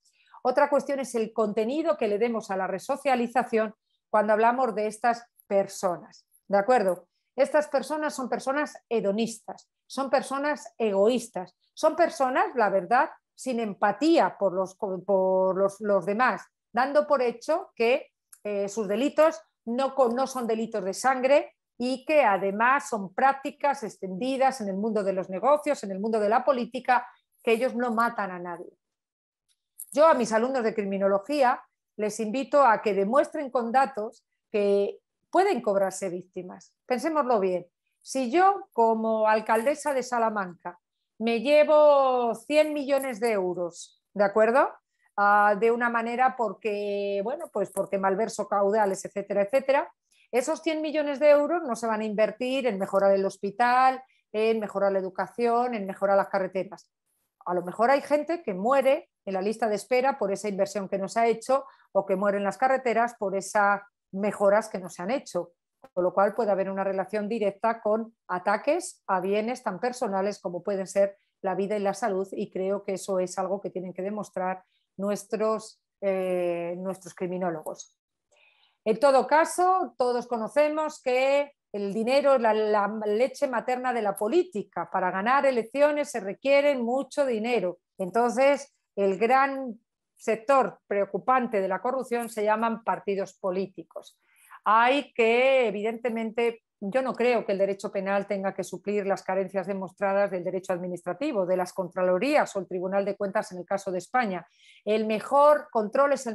Otra cuestión es el contenido que le demos a la resocialización cuando hablamos de estas personas. ¿De acuerdo? Estas personas son personas hedonistas, son personas egoístas, son personas, la verdad, sin empatía por los demás, dando por hecho que sus delitos no son delitos de sangre y que además son prácticas extendidas en el mundo de los negocios, en el mundo de la política, que ellos no matan a nadie. Yo a mis alumnos de criminología les invito a que demuestren con datos que pueden cobrarse víctimas. Pensémoslo bien. Si yo, como alcaldesa de Salamanca, me llevo 100 millones de euros, ¿de acuerdo? De una manera porque, bueno, pues porque malverso caudales, etcétera, etcétera. Esos 100 millones de euros no se van a invertir en mejorar el hospital, en mejorar la educación, en mejorar las carreteras. A lo mejor hay gente que muere en la lista de espera por esa inversión que no se ha hecho, o que muere en las carreteras por esas mejoras que no se han hecho. Con lo cual puede haber una relación directa con ataques a bienes tan personales como pueden ser la vida y la salud, y creo que eso es algo que tienen que demostrar nuestros criminólogos. En todo caso, todos conocemos que el dinero es la leche materna de la política. Para ganar elecciones se requiere mucho dinero. Entonces, el gran sector preocupante de la corrupción se llaman partidos políticos. Hay que, evidentemente, yo no creo que el derecho penal tenga que suplir las carencias demostradas del derecho administrativo, de las contralorías o el Tribunal de Cuentas en el caso de España. El mejor control es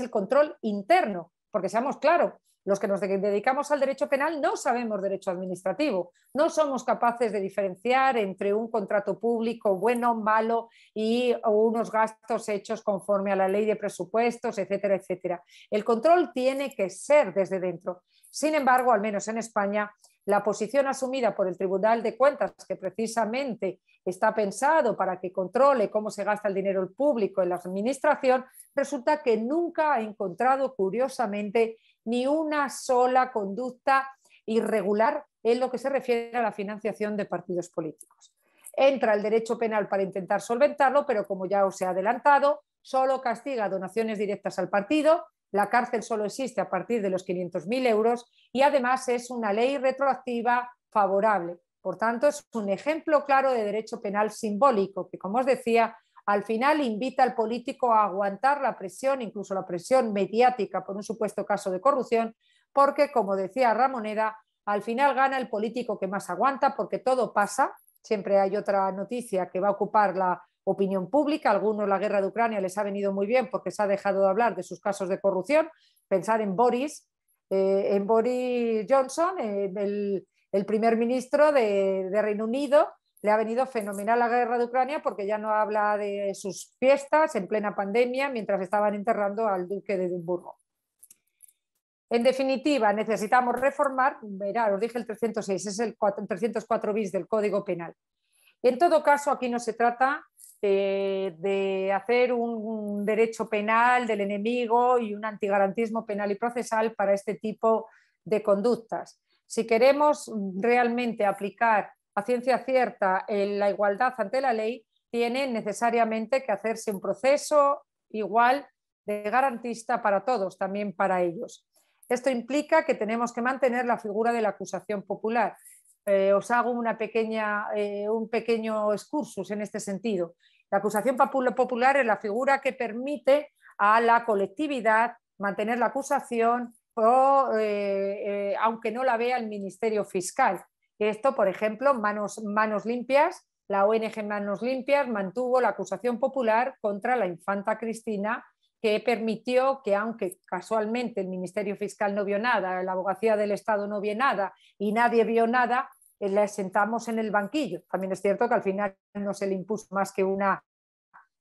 el control interno, porque seamos claros, los que nos dedicamos al derecho penal no sabemos derecho administrativo, no somos capaces de diferenciar entre un contrato público bueno, malo y unos gastos hechos conforme a la ley de presupuestos, etcétera, etcétera. El control tiene que ser desde dentro. Sin embargo, al menos en España, la posición asumida por el Tribunal de Cuentas, que precisamente está pensado para que controle cómo se gasta el dinero público en la administración, resulta que nunca ha encontrado, curiosamente, ni una sola conducta irregular en lo que se refiere a la financiación de partidos políticos. Entra el derecho penal para intentar solventarlo, pero como ya os he adelantado, solo castiga donaciones directas al partido, la cárcel solo existe a partir de los 500.000 euros y además es una ley retroactiva favorable. Por tanto, es un ejemplo claro de derecho penal simbólico que, como os decía, al final invita al político a aguantar la presión, incluso la presión mediática por un supuesto caso de corrupción, porque, como decía Ramoneda, al final gana el político que más aguanta, porque todo pasa. Siempre hay otra noticia que va a ocupar la opinión pública. A algunos la guerra de Ucrania les ha venido muy bien porque se ha dejado de hablar de sus casos de corrupción. Pensar en Boris Johnson, el primer ministro de Reino Unido. Le ha venido fenomenal la guerra de Ucrania porque ya no habla de sus fiestas en plena pandemia mientras estaban enterrando al duque de Edimburgo. En definitiva, necesitamos reformar, verá, os dije el 306, es el 304 bis del Código Penal. En todo caso, aquí no se trata de hacer un derecho penal del enemigo y un antigarantismo penal y procesal para este tipo de conductas. Si queremos realmente aplicar a ciencia cierta la igualdad ante la ley, tiene necesariamente que hacerse un proceso igual de garantista para todos, también para ellos. Esto implica que tenemos que mantener la figura de la acusación popular. Os hago un pequeño excursus en este sentido. La acusación popular es la figura que permite a la colectividad mantener la acusación aunque no la vea el Ministerio Fiscal. Esto, por ejemplo, Manos Limpias, la ONG Manos Limpias mantuvo la acusación popular contra la infanta Cristina, que permitió que, aunque casualmente el Ministerio Fiscal no vio nada, la Abogacía del Estado no vio nada y nadie vio nada, la sentamos en el banquillo. También es cierto que al final no se le impuso más que una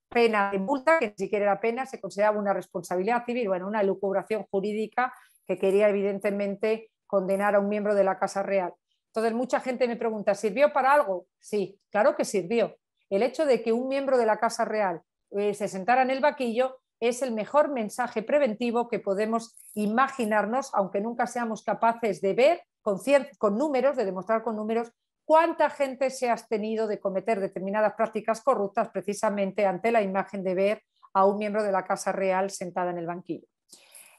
pena de multa, que ni siquiera era pena, se consideraba una responsabilidad civil, bueno, una elucubración jurídica que quería evidentemente condenar a un miembro de la Casa Real. Entonces, mucha gente me pregunta, ¿sirvió para algo? Sí, claro que sirvió. El hecho de que un miembro de la Casa Real se sentara en el banquillo es el mejor mensaje preventivo que podemos imaginarnos, aunque nunca seamos capaces de ver con números, de demostrar con números cuánta gente se ha abstenido de cometer determinadas prácticas corruptas precisamente ante la imagen de ver a un miembro de la Casa Real sentada en el banquillo.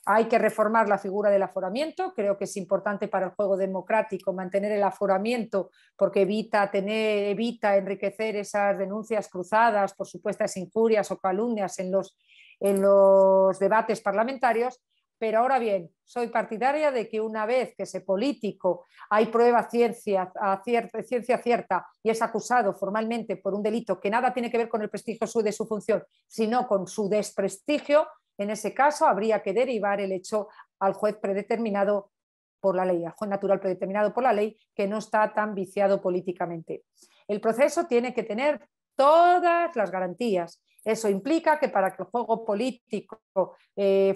Hay que reformar la figura del aforamiento. Creo que es importante para el juego democrático mantener el aforamiento porque evita enriquecer esas denuncias cruzadas por supuestas injurias o calumnias en los debates parlamentarios. Pero ahora bien, soy partidaria de que una vez que ese político hay prueba ciencia cierta y es acusado formalmente por un delito que nada tiene que ver con el prestigio de su función, sino con su desprestigio, en ese caso habría que derivar el hecho al juez predeterminado por la ley, al juez natural predeterminado por la ley, que no está tan viciado políticamente. El proceso tiene que tener todas las garantías. Eso implica que para que el juego político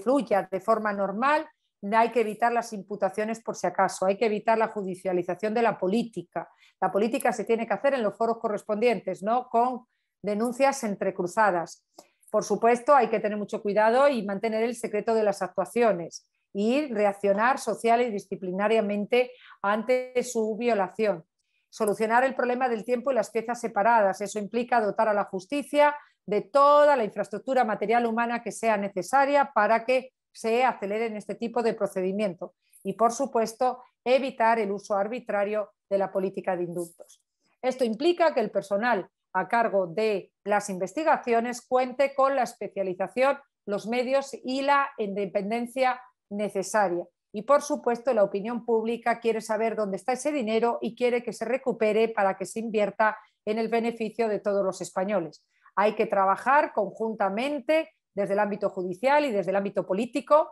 fluya de forma normal hay que evitar las imputaciones por si acaso, hay que evitar la judicialización de la política. La política se tiene que hacer en los foros correspondientes, no con denuncias entrecruzadas. Por supuesto, hay que tener mucho cuidado y mantener el secreto de las actuaciones y reaccionar social y disciplinariamente ante su violación. Solucionar el problema del tiempo y las piezas separadas. Eso implica dotar a la justicia de toda la infraestructura material humana que sea necesaria para que se aceleren este tipo de procedimiento. Y, por supuesto, evitar el uso arbitrario de la política de indultos. Esto implica que el personal a cargo de las investigaciones cuente con la especialización, los medios y la independencia necesaria. Y, por supuesto, la opinión pública quiere saber dónde está ese dinero y quiere que se recupere para que se invierta en el beneficio de todos los españoles. Hay que trabajar conjuntamente desde el ámbito judicial y desde el ámbito político,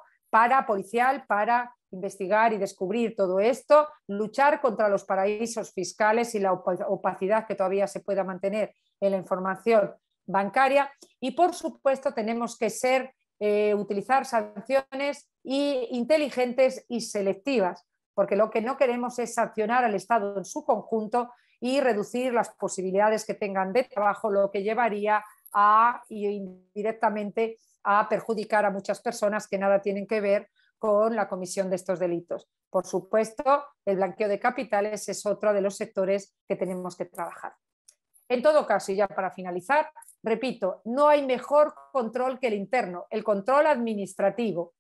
policial, para investigar y descubrir todo esto, luchar contra los paraísos fiscales y la opacidad que todavía se pueda mantener en la información bancaria. Y, por supuesto, tenemos que utilizar sanciones inteligentes y selectivas, porque lo que no queremos es sancionar al Estado en su conjunto y reducir las posibilidades que tengan de trabajo, lo que llevaría indirectamente a perjudicar a muchas personas que nada tienen que ver con la comisión de estos delitos. Por supuesto, el blanqueo de capitales es otro de los sectores que tenemos que trabajar. En todo caso, y ya para finalizar, repito, no hay mejor control que el interno, el control administrativo.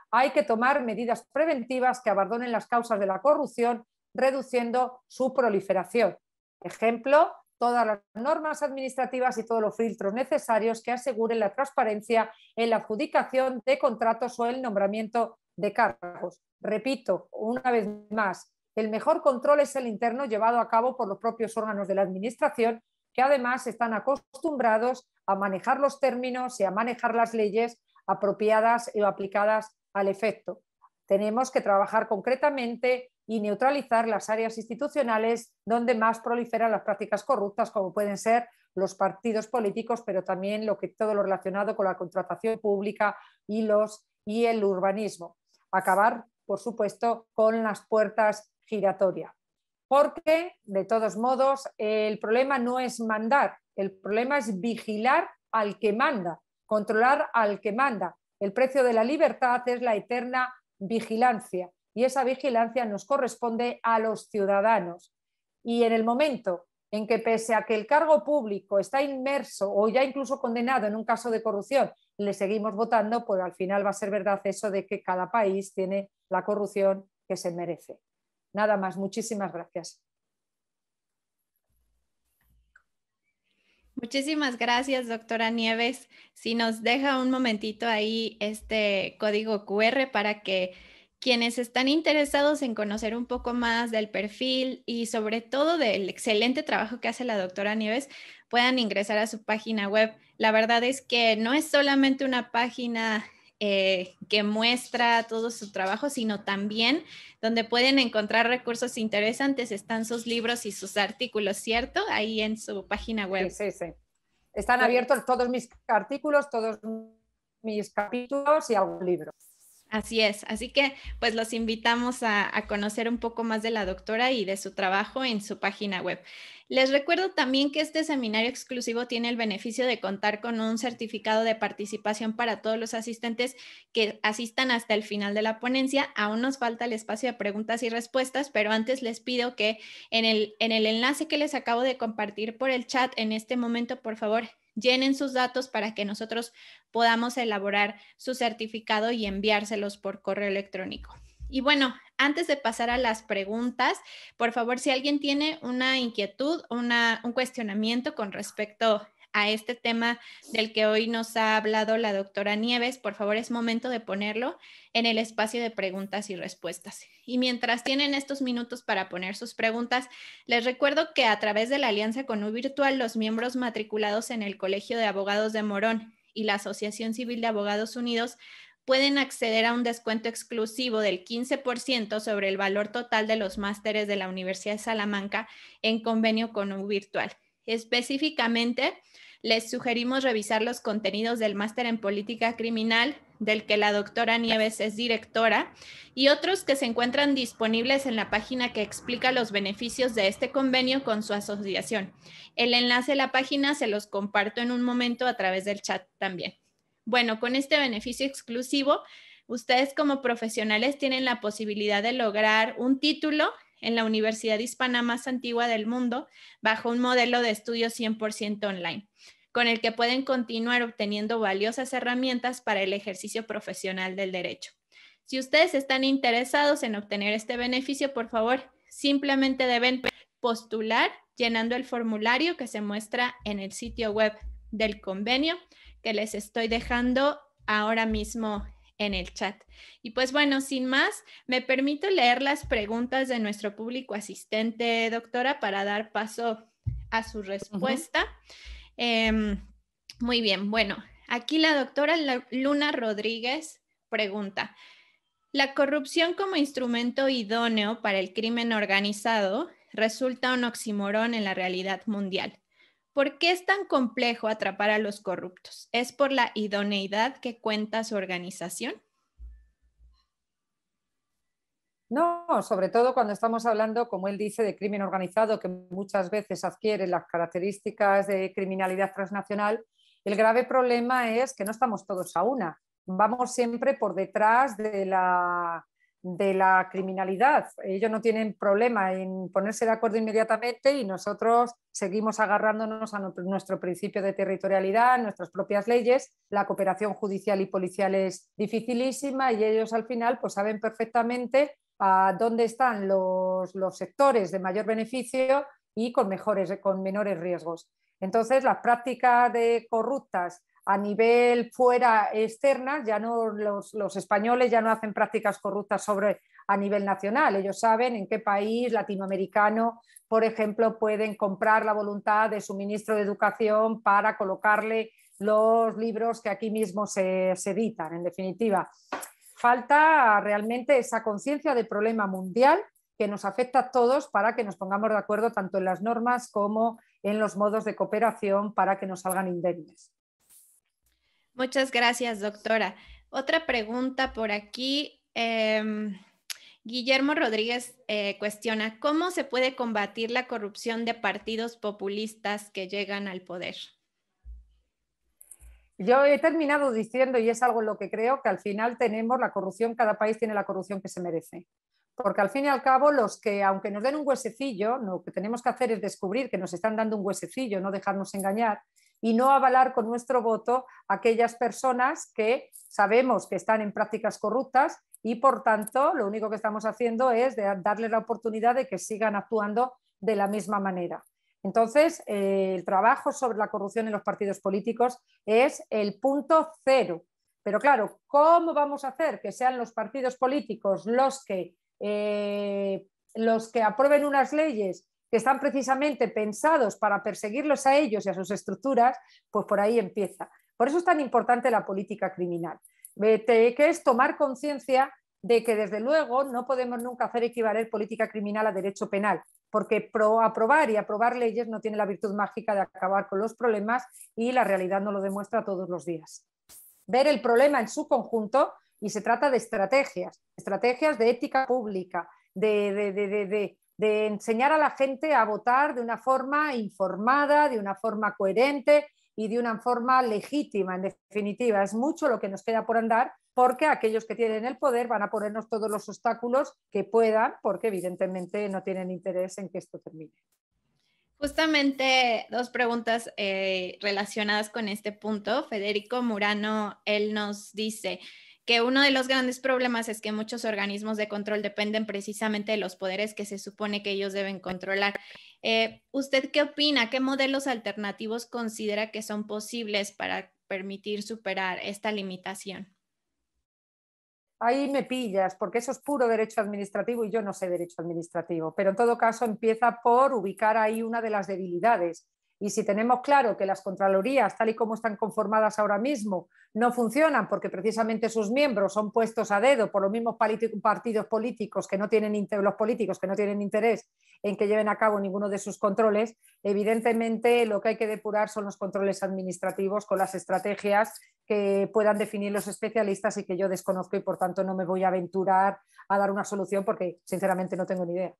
Hay que tomar medidas preventivas que abandonen las causas de la corrupción, reduciendo su proliferación. Ejemplo, todas las normas administrativas y todos los filtros necesarios que aseguren la transparencia en la adjudicación de contratos o el nombramiento de cargos. Repito, una vez más, el mejor control es el interno, llevado a cabo por los propios órganos de la administración, que además están acostumbrados a manejar los términos y a manejar las leyes apropiadas y aplicadas al efecto. Tenemos que trabajar concretamente y neutralizar las áreas institucionales donde más proliferan las prácticas corruptas, como pueden ser los partidos políticos, pero también todo lo relacionado con la contratación pública y el urbanismo. Acabar, por supuesto, con las puertas giratorias. Porque, de todos modos, el problema no es mandar, el problema es vigilar al que manda, controlar al que manda. El precio de la libertad es la eterna vigilancia, y esa vigilancia nos corresponde a los ciudadanos. Y en el momento en que, pese a que el cargo público está inmerso o ya incluso condenado en un caso de corrupción, le seguimos votando, pues al final va a ser verdad eso de que cada país tiene la corrupción que se merece. Nada más, muchísimas gracias. Muchísimas gracias, doctora Nieves. Si nos deja un momentito ahí este código QR para que quienes están interesados en conocer un poco más del perfil y sobre todo del excelente trabajo que hace la doctora Nieves, puedan ingresar a su página web. La verdad es que no es solamente una página que muestra todo su trabajo, sino también donde pueden encontrar recursos interesantes. Están sus libros y sus artículos, ¿cierto? Ahí en su página web. Sí, sí, sí. Están abiertos todos mis artículos, todos mis capítulos y algún libro. Así es, así que pues los invitamos a conocer un poco más de la doctora y de su trabajo en su página web. Les recuerdo también que este seminario exclusivo tiene el beneficio de contar con un certificado de participación para todos los asistentes que asistan hasta el final de la ponencia. Aún nos falta el espacio de preguntas y respuestas, pero antes les pido que en el enlace que les acabo de compartir por el chat en este momento, por favor, llenen sus datos para que nosotros podamos elaborar su certificado y enviárselos por correo electrónico. Y bueno, antes de pasar a las preguntas, por favor, si alguien tiene una inquietud, un cuestionamiento con respecto a este tema del que hoy nos ha hablado la doctora Nieves, por favor, es momento de ponerlo en el espacio de preguntas y respuestas. Y mientras tienen estos minutos para poner sus preguntas, les recuerdo que a través de la Alianza CONU Virtual, los miembros matriculados en el Colegio de Abogados de Morón y la Asociación Civil de Abogados Unidos pueden acceder a un descuento exclusivo del 15% sobre el valor total de los másteres de la Universidad de Salamanca en convenio CONU Virtual. Específicamente, les sugerimos revisar los contenidos del máster en Política Criminal, del que la doctora Nieves es directora, y otros que se encuentran disponibles en la página que explica los beneficios de este convenio con su asociación. El enlace a la página se los comparto en un momento a través del chat también. Bueno, con este beneficio exclusivo, ustedes como profesionales tienen la posibilidad de lograr un título en la universidad hispana más antigua del mundo bajo un modelo de estudio 100% online, con el que pueden continuar obteniendo valiosas herramientas para el ejercicio profesional del derecho. Si ustedes están interesados en obtener este beneficio, por favor, simplemente deben postular llenando el formulario que se muestra en el sitio web del convenio que les estoy dejando ahora mismo en el chat. Y pues bueno, sin más, me permito leer las preguntas de nuestro público asistente, doctora, para dar paso a su respuesta. Muy bien, bueno, aquí la doctora Luna Rodríguez pregunta: ¿la corrupción como instrumento idóneo para el crimen organizado resulta un oxímoron en la realidad mundial? ¿Por qué es tan complejo atrapar a los corruptos? ¿Es por la idoneidad que cuenta su organización? No, sobre todo cuando estamos hablando, como él dice, de crimen organizado, que muchas veces adquiere las características de criminalidad transnacional. El grave problema es que no estamos todos a una. Vamos siempre por detrás de la criminalidad. Ellos no tienen problema en ponerse de acuerdo inmediatamente y nosotros seguimos agarrándonos a nuestro principio de territorialidad, nuestras propias leyes. La cooperación judicial y policial es dificilísima y ellos al final pues saben perfectamente a dónde están los sectores de mayor beneficio y con menores riesgos. Entonces, las prácticas de corruptas a nivel fuera externas, ya no los españoles ya no hacen prácticas corruptas a nivel nacional. Ellos saben en qué país latinoamericano, por ejemplo, pueden comprar la voluntad de su ministro de Educación para colocarle los libros que aquí mismo se editan. En definitiva, falta realmente esa conciencia del problema mundial que nos afecta a todos para que nos pongamos de acuerdo tanto en las normas como en los modos de cooperación para que nos salgan indemnes. Muchas gracias, doctora. Otra pregunta por aquí. Guillermo Rodríguez cuestiona: ¿cómo se puede combatir la corrupción de partidos populistas que llegan al poder? Yo he terminado diciendo, y es algo en lo que creo, que al final tenemos la corrupción, cada país tiene la corrupción que se merece. Porque al fin y al cabo, los que, aunque nos den un huesecillo, lo que tenemos que hacer es descubrir que nos están dando un huesecillo, no dejarnos engañar y no avalar con nuestro voto a aquellas personas que sabemos que están en prácticas corruptas y, por tanto, lo único que estamos haciendo es darles la oportunidad de que sigan actuando de la misma manera. Entonces, el trabajo sobre la corrupción en los partidos políticos es el punto cero. Pero claro, ¿cómo vamos a hacer que sean los partidos políticos los que aprueben unas leyes que están precisamente pensados para perseguirlos a ellos y a sus estructuras? Pues por ahí empieza. Por eso es tan importante la política criminal, que es tomar conciencia de que desde luego no podemos nunca hacer equivaler política criminal a derecho penal, porque aprobar y aprobar leyes no tiene la virtud mágica de acabar con los problemas y la realidad nos lo demuestra todos los días. Ver el problema en su conjunto, y se trata de estrategias de ética pública, de enseñar a la gente a votar de una forma informada, de una forma coherente y de una forma legítima. En definitiva, es mucho lo que nos queda por andar, porque aquellos que tienen el poder van a ponernos todos los obstáculos que puedan, porque evidentemente no tienen interés en que esto termine. Justamente dos preguntas relacionadas con este punto. Federico Murano, él nos dice que uno de los grandes problemas es que muchos organismos de control dependen precisamente de los poderes que se supone que ellos deben controlar. ¿Usted qué opina? ¿Qué modelos alternativos considera que son posibles para permitir superar esta limitación? Ahí me pillas, porque eso es puro derecho administrativo y yo no sé derecho administrativo, pero en todo caso empieza por ubicar ahí una de las debilidades. Y si tenemos claro que las contralorías, tal y como están conformadas ahora mismo, no funcionan porque precisamente sus miembros son puestos a dedo por los mismos partidos políticos que no tienen interés en que lleven a cabo ninguno de sus controles, evidentemente lo que hay que depurar son los controles administrativos con las estrategias que puedan definir los especialistas y que yo desconozco y por tanto no me voy a aventurar a dar una solución porque sinceramente no tengo ni idea.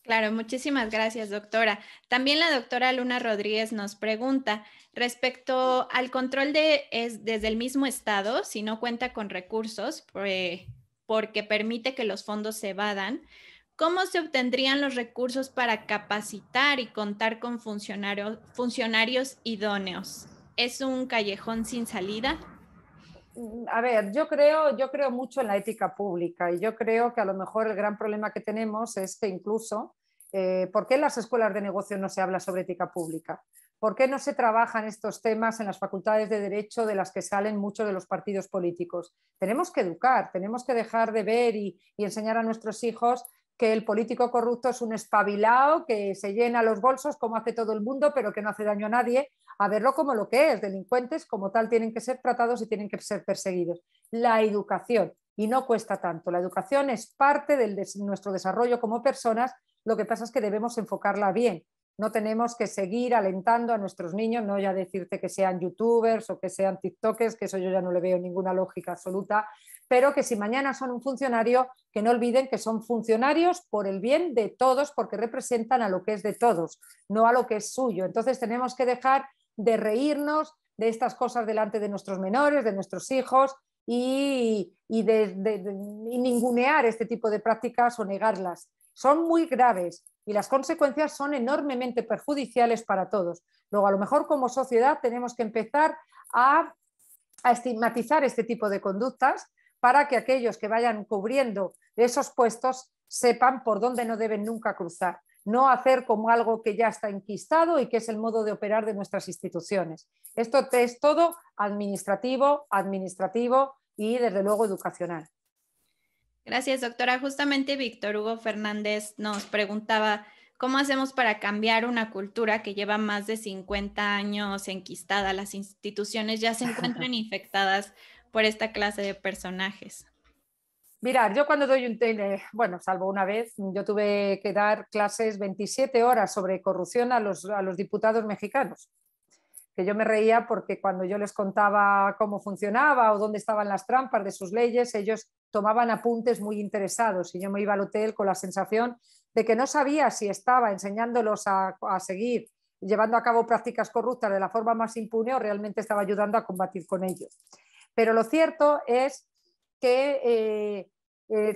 Claro, muchísimas gracias, doctora. También la doctora Luna Rodríguez nos pregunta respecto al control desde el mismo estado, si no cuenta con recursos, porque permite que los fondos se evadan, ¿cómo se obtendrían los recursos para capacitar y contar con funcionarios idóneos? ¿Es un callejón sin salida? A ver, yo creo mucho en la ética pública y yo creo que a lo mejor el gran problema que tenemos es que incluso, ¿por qué en las escuelas de negocio no se habla sobre ética pública? ¿Por qué no se trabajan estos temas en las facultades de Derecho de las que salen muchos de los partidos políticos? Tenemos que educar, tenemos que dejar de ver y enseñar a nuestros hijos que el político corrupto es un espabilado que se llena los bolsos como hace todo el mundo, pero que no hace daño a nadie, a verlo como lo que es, delincuentes como tal tienen que ser tratados y tienen que ser perseguidos. La educación, y no cuesta tanto, la educación es parte de nuestro desarrollo como personas, lo que pasa es que debemos enfocarla bien. No tenemos que seguir alentando a nuestros niños, no ya decirte que sean youtubers o que sean tiktokers, que eso yo ya no le veo ninguna lógica absoluta, pero que si mañana son un funcionario, que no olviden que son funcionarios por el bien de todos, porque representan a lo que es de todos, no a lo que es suyo. Entonces tenemos que dejar de reírnos de estas cosas delante de nuestros menores, de nuestros hijos y ningunear este tipo de prácticas o negarlas. Son muy graves y las consecuencias son enormemente perjudiciales para todos. Luego, a lo mejor como sociedad tenemos que empezar a estigmatizar este tipo de conductas para que aquellos que vayan cubriendo esos puestos sepan por dónde no deben nunca cruzar. No hacer como algo que ya está enquistado y que es el modo de operar de nuestras instituciones. Esto es todo administrativo y desde luego educacional. Gracias, doctora. Justamente Víctor Hugo Fernández nos preguntaba cómo hacemos para cambiar una cultura que lleva más de 50 años enquistada. Las instituciones ya se encuentran infectadas por esta clase de personajes. Mirad, yo cuando doy bueno, salvo una vez, yo tuve que dar clases 27 horas sobre corrupción a los diputados mexicanos, que yo me reía porque cuando yo les contaba cómo funcionaba o dónde estaban las trampas de sus leyes, ellos tomaban apuntes muy interesados y yo me iba al hotel con la sensación de que no sabía si estaba enseñándolos a seguir llevando a cabo prácticas corruptas de la forma más impune o realmente estaba ayudando a combatir con ellos. Pero lo cierto es que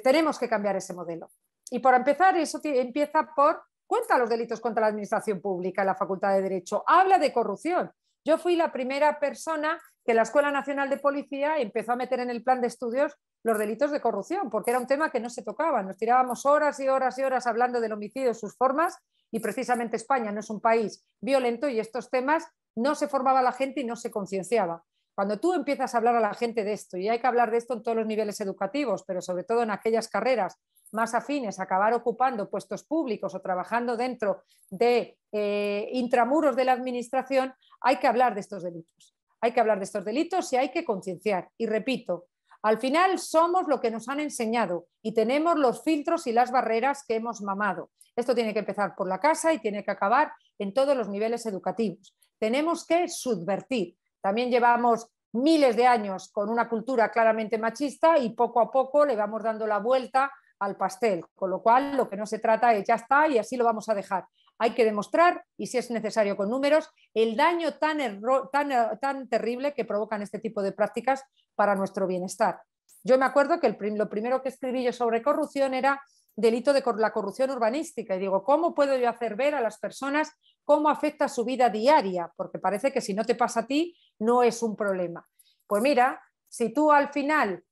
tenemos que cambiar ese modelo. Y por empezar, eso empieza por cuenta los delitos contra la administración pública en la Facultad de Derecho, habla de corrupción. Yo fui la primera persona que la Escuela Nacional de Policía empezó a meter en el plan de estudios los delitos de corrupción, porque era un tema que no se tocaba. Nos tirábamos horas y horas y horas hablando del homicidio, sus formas, y precisamente España no es un país violento y estos temas no se formaba la gente y no se concienciaba. Cuando tú empiezas a hablar a la gente de esto, y hay que hablar de esto en todos los niveles educativos, pero sobre todo en aquellas carreras más afines a acabar ocupando puestos públicos o trabajando dentro de intramuros de la administración, hay que hablar de estos delitos. Hay que hablar de estos delitos y hay que concienciar. Y repito, al final somos lo que nos han enseñado y tenemos los filtros y las barreras que hemos mamado. Esto tiene que empezar por la casa y tiene que acabar en todos los niveles educativos. Tenemos que subvertir. También llevamos miles de años con una cultura claramente machista y poco a poco le vamos dando la vuelta al pastel, con lo cual lo que no se trata es ya está y así lo vamos a dejar. Hay que demostrar, y si es necesario con números, el daño tan terrible que provocan este tipo de prácticas para nuestro bienestar. Yo me acuerdo que lo primero que escribí yo sobre corrupción era delito de la corrupción urbanística y digo, ¿cómo puedo yo hacer ver a las personas cómo afecta su vida diaria? Porque parece que si no te pasa a ti no es un problema. Pues mira, si tú al final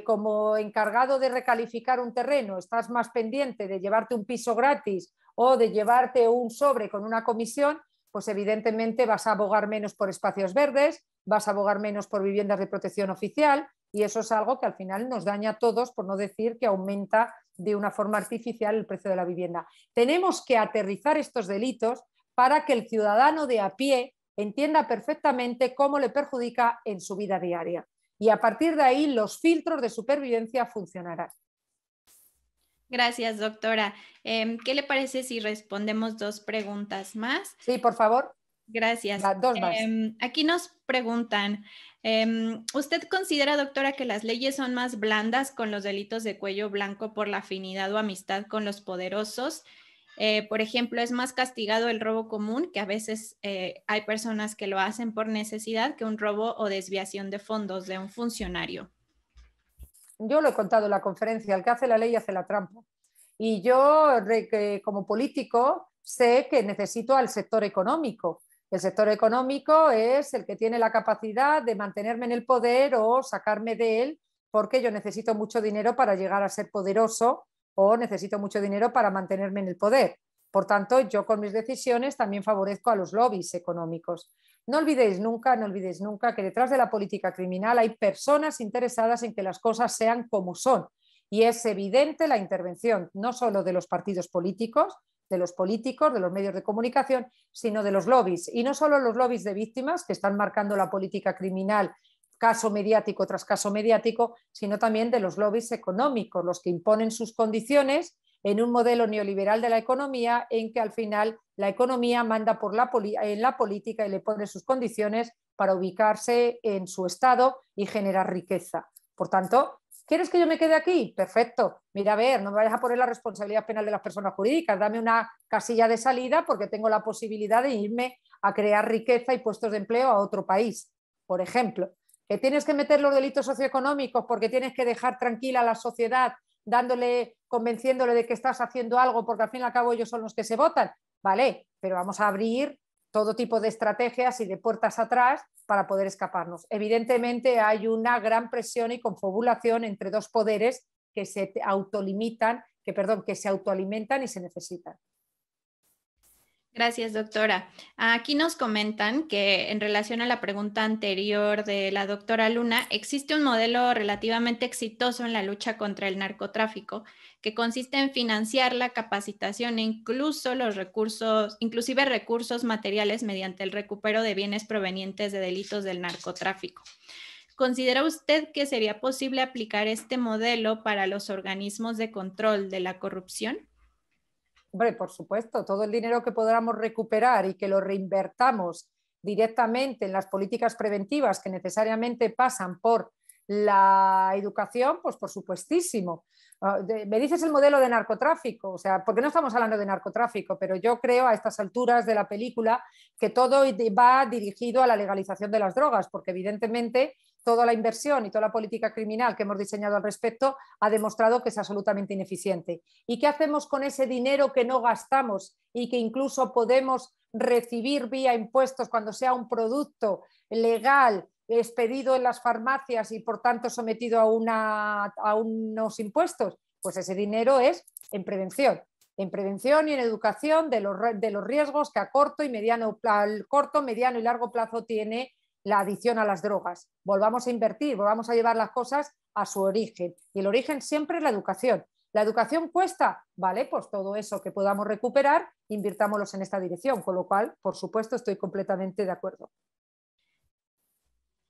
como encargado de recalificar un terreno estás más pendiente de llevarte un piso gratis o de llevarte un sobre con una comisión, pues evidentemente vas a abogar menos por espacios verdes, vas a abogar menos por viviendas de protección oficial y eso es algo que al final nos daña a todos, por no decir que aumenta de una forma artificial el precio de la vivienda. Tenemos que aterrizar estos delitos para que el ciudadano de a pie entienda perfectamente cómo le perjudica en su vida diaria. Y a partir de ahí los filtros de supervivencia funcionarán. Gracias, doctora. ¿Qué le parece si respondemos dos preguntas más? Sí, por favor. Gracias. Dos más. Aquí nos preguntan, ¿usted considera, doctora, que las leyes son más blandas con los delitos de cuello blanco por la afinidad o amistad con los poderosos? Por ejemplo, ¿es más castigado el robo común, que a veces hay personas que lo hacen por necesidad, que un robo o desviación de fondos de un funcionario? Yo lo he contado en la conferencia, el que hace la ley hace la trampa. Y yo, como político, sé que necesito al sector económico. El sector económico es el que tiene la capacidad de mantenerme en el poder o sacarme de él, porque yo necesito mucho dinero para llegar a ser poderoso o necesito mucho dinero para mantenerme en el poder. Por tanto, yo con mis decisiones también favorezco a los lobbies económicos. No olvidéis nunca que detrás de la política criminal hay personas interesadas en que las cosas sean como son. Y es evidente la intervención no solo de los partidos políticos, de los políticos, de los medios de comunicación, sino de los lobbies. Y no solo los lobbies de víctimas que están marcando la política criminal caso mediático tras caso mediático, sino también de los lobbies económicos, los que imponen sus condiciones en un modelo neoliberal de la economía en que al final la economía manda en la política y le pone sus condiciones para ubicarse en su estado y generar riqueza. Por tanto, ¿quieres que yo me quede aquí? Perfecto. Mira, a ver, no me vayas a poner la responsabilidad penal de las personas jurídicas. Dame una casilla de salida porque tengo la posibilidad de irme a crear riqueza y puestos de empleo a otro país, por ejemplo. ¿Que tienes que meter los delitos socioeconómicos porque tienes que dejar tranquila a la sociedad convenciéndole de que estás haciendo algo porque al fin y al cabo ellos son los que se votan? Vale, pero vamos a abrir todo tipo de estrategias y de puertas atrás para poder escaparnos. Evidentemente hay una gran presión y confabulación entre dos poderes que se autolimitan, que se autoalimentan y se necesitan. Gracias, doctora. Aquí nos comentan que en relación a la pregunta anterior de la doctora Luna, existe un modelo relativamente exitoso en la lucha contra el narcotráfico que consiste en financiar la capacitación e incluso los recursos, inclusive recursos materiales mediante el recupero de bienes provenientes de delitos del narcotráfico. ¿Considera usted que sería posible aplicar este modelo para los organismos de control de la corrupción? Hombre, por supuesto, todo el dinero que podamos recuperar y que lo reinvertamos directamente en las políticas preventivas que necesariamente pasan por la educación, pues por supuestísimo. Me dices el modelo de narcotráfico, o sea, porque no estamos hablando de narcotráfico, pero yo creo a estas alturas de la película que todo va dirigido a la legalización de las drogas, porque evidentemente toda la inversión y toda la política criminal que hemos diseñado al respecto ha demostrado que es absolutamente ineficiente. ¿Y qué hacemos con ese dinero que no gastamos y que incluso podemos recibir vía impuestos cuando sea un producto legal, expedido en las farmacias y por tanto sometido a unos impuestos? Pues ese dinero es en prevención y en educación de los riesgos que a corto, mediano y largo plazo tiene la adicción a las drogas. Volvamos a invertir, volvamos a llevar las cosas a su origen. Y el origen siempre es la educación. ¿La educación cuesta? Vale, pues todo eso que podamos recuperar, invirtámoslos en esta dirección. Con lo cual, por supuesto, estoy completamente de acuerdo.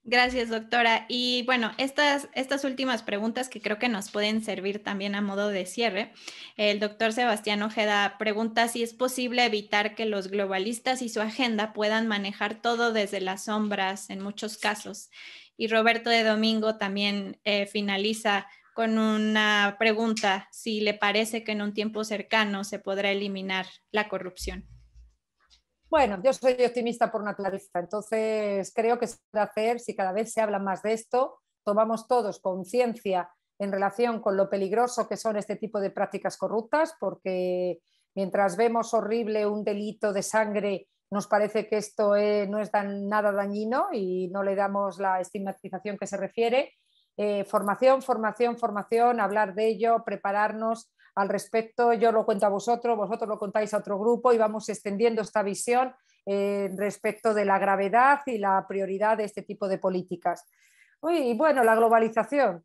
Gracias, doctora. Y bueno, estas últimas preguntas que creo que nos pueden servir también a modo de cierre. El doctor Sebastián Ojeda pregunta si es posible evitar que los globalistas y su agenda puedan manejar todo desde las sombras en muchos casos. Y Roberto de Domingo también finaliza con una pregunta, si le parece que en un tiempo cercano se podrá eliminar la corrupción. Bueno, yo soy optimista por naturaleza, entonces creo que se puede hacer si cada vez se habla más de esto, tomamos todos conciencia en relación con lo peligroso que son este tipo de prácticas corruptas, porque mientras vemos horrible un delito de sangre, nos parece que esto no es nada dañino y no le damos la estigmatización que se refiere. Formación, hablar de ello, prepararnos al respecto. Yo lo cuento a vosotros lo contáis a otro grupo y vamos extendiendo esta visión respecto de la gravedad y la prioridad de este tipo de políticas. Y bueno, la globalización,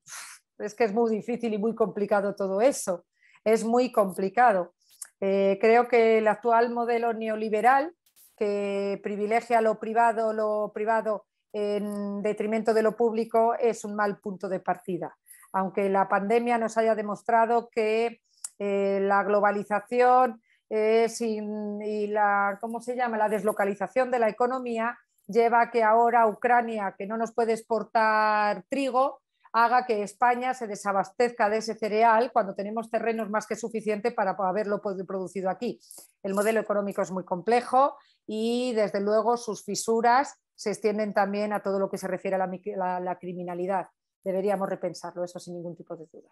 es que es muy difícil y muy complicado todo eso, es muy complicado. Creo que el actual modelo neoliberal que privilegia lo privado en detrimento de lo público es un mal punto de partida. Aunque la pandemia nos haya demostrado que la globalización y ¿cómo se llama? La deslocalización de la economía lleva a que ahora Ucrania, que no nos puede exportar trigo, haga que España se desabastezca de ese cereal cuando tenemos terrenos más que suficiente para haberlo producido aquí. El modelo económico es muy complejo y desde luego sus fisuras se extienden también a todo lo que se refiere a la criminalidad. Deberíamos repensarlo, eso sin ningún tipo de duda.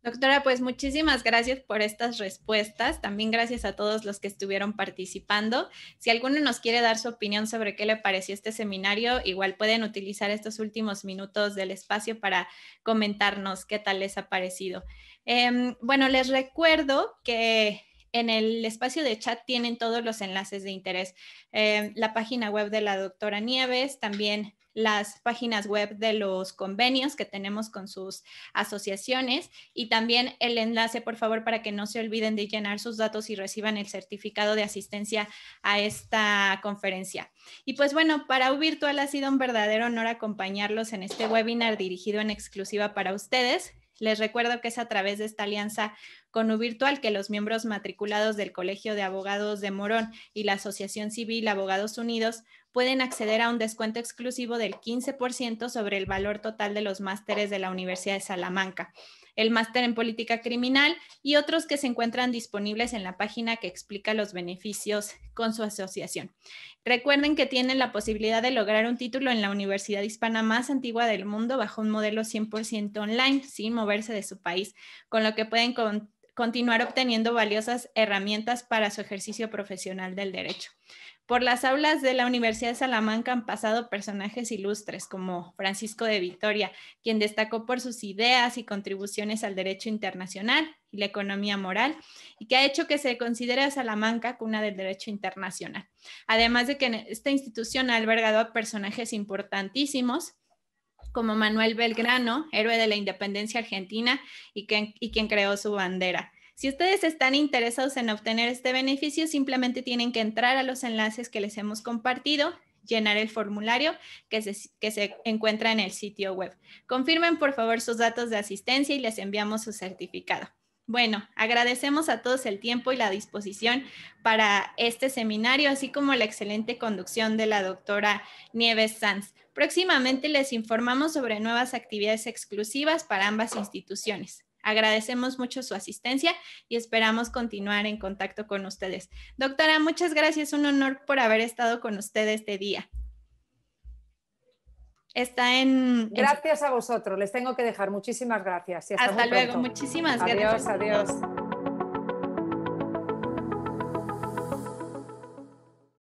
Doctora, pues muchísimas gracias por estas respuestas. También gracias a todos los que estuvieron participando. Si alguno nos quiere dar su opinión sobre qué le pareció este seminario, igual pueden utilizar estos últimos minutos del espacio para comentarnos qué tal les ha parecido. Bueno, les recuerdo que en el espacio de chat tienen todos los enlaces de interés. La página web de la doctora Nieves, también las páginas web de los convenios que tenemos con sus asociaciones y también el enlace, por favor, para que no se olviden de llenar sus datos y reciban el certificado de asistencia a esta conferencia. Y pues bueno, para UVirtual ha sido un verdadero honor acompañarlos en este webinar dirigido en exclusiva para ustedes. Les recuerdo que es a través de esta alianza con UVirtual que los miembros matriculados del Colegio de Abogados de Morón y la Asociación Civil Abogados Unidos pueden acceder a un descuento exclusivo del 15% sobre el valor total de los másteres de la Universidad de Salamanca, el máster en política criminal y otros que se encuentran disponibles en la página que explica los beneficios con su asociación. Recuerden que tienen la posibilidad de lograr un título en la universidad hispana más antigua del mundo bajo un modelo 100% online, sin moverse de su país, con lo que pueden continuar obteniendo valiosas herramientas para su ejercicio profesional del derecho. Por las aulas de la Universidad de Salamanca han pasado personajes ilustres como Francisco de Vitoria, quien destacó por sus ideas y contribuciones al derecho internacional y la economía moral, y que ha hecho que se considere a Salamanca cuna del derecho internacional. Además de que esta institución ha albergado a personajes importantísimos como Manuel Belgrano, héroe de la independencia argentina y quien creó su bandera. Si ustedes están interesados en obtener este beneficio, simplemente tienen que entrar a los enlaces que les hemos compartido, llenar el formulario que se encuentra en el sitio web. Confirmen por favor sus datos de asistencia y les enviamos su certificado. Bueno, agradecemos a todos el tiempo y la disposición para este seminario, así como la excelente conducción de la doctora Nieves Sanz. Próximamente les informamos sobre nuevas actividades exclusivas para ambas instituciones. Agradecemos mucho su asistencia y esperamos continuar en contacto con ustedes. Doctora, muchas gracias. Un honor por haber estado con usted este día. Gracias a vosotros. Les tengo que dejar. Muchísimas gracias. Y hasta luego. Muchísimas gracias. Adiós, adiós.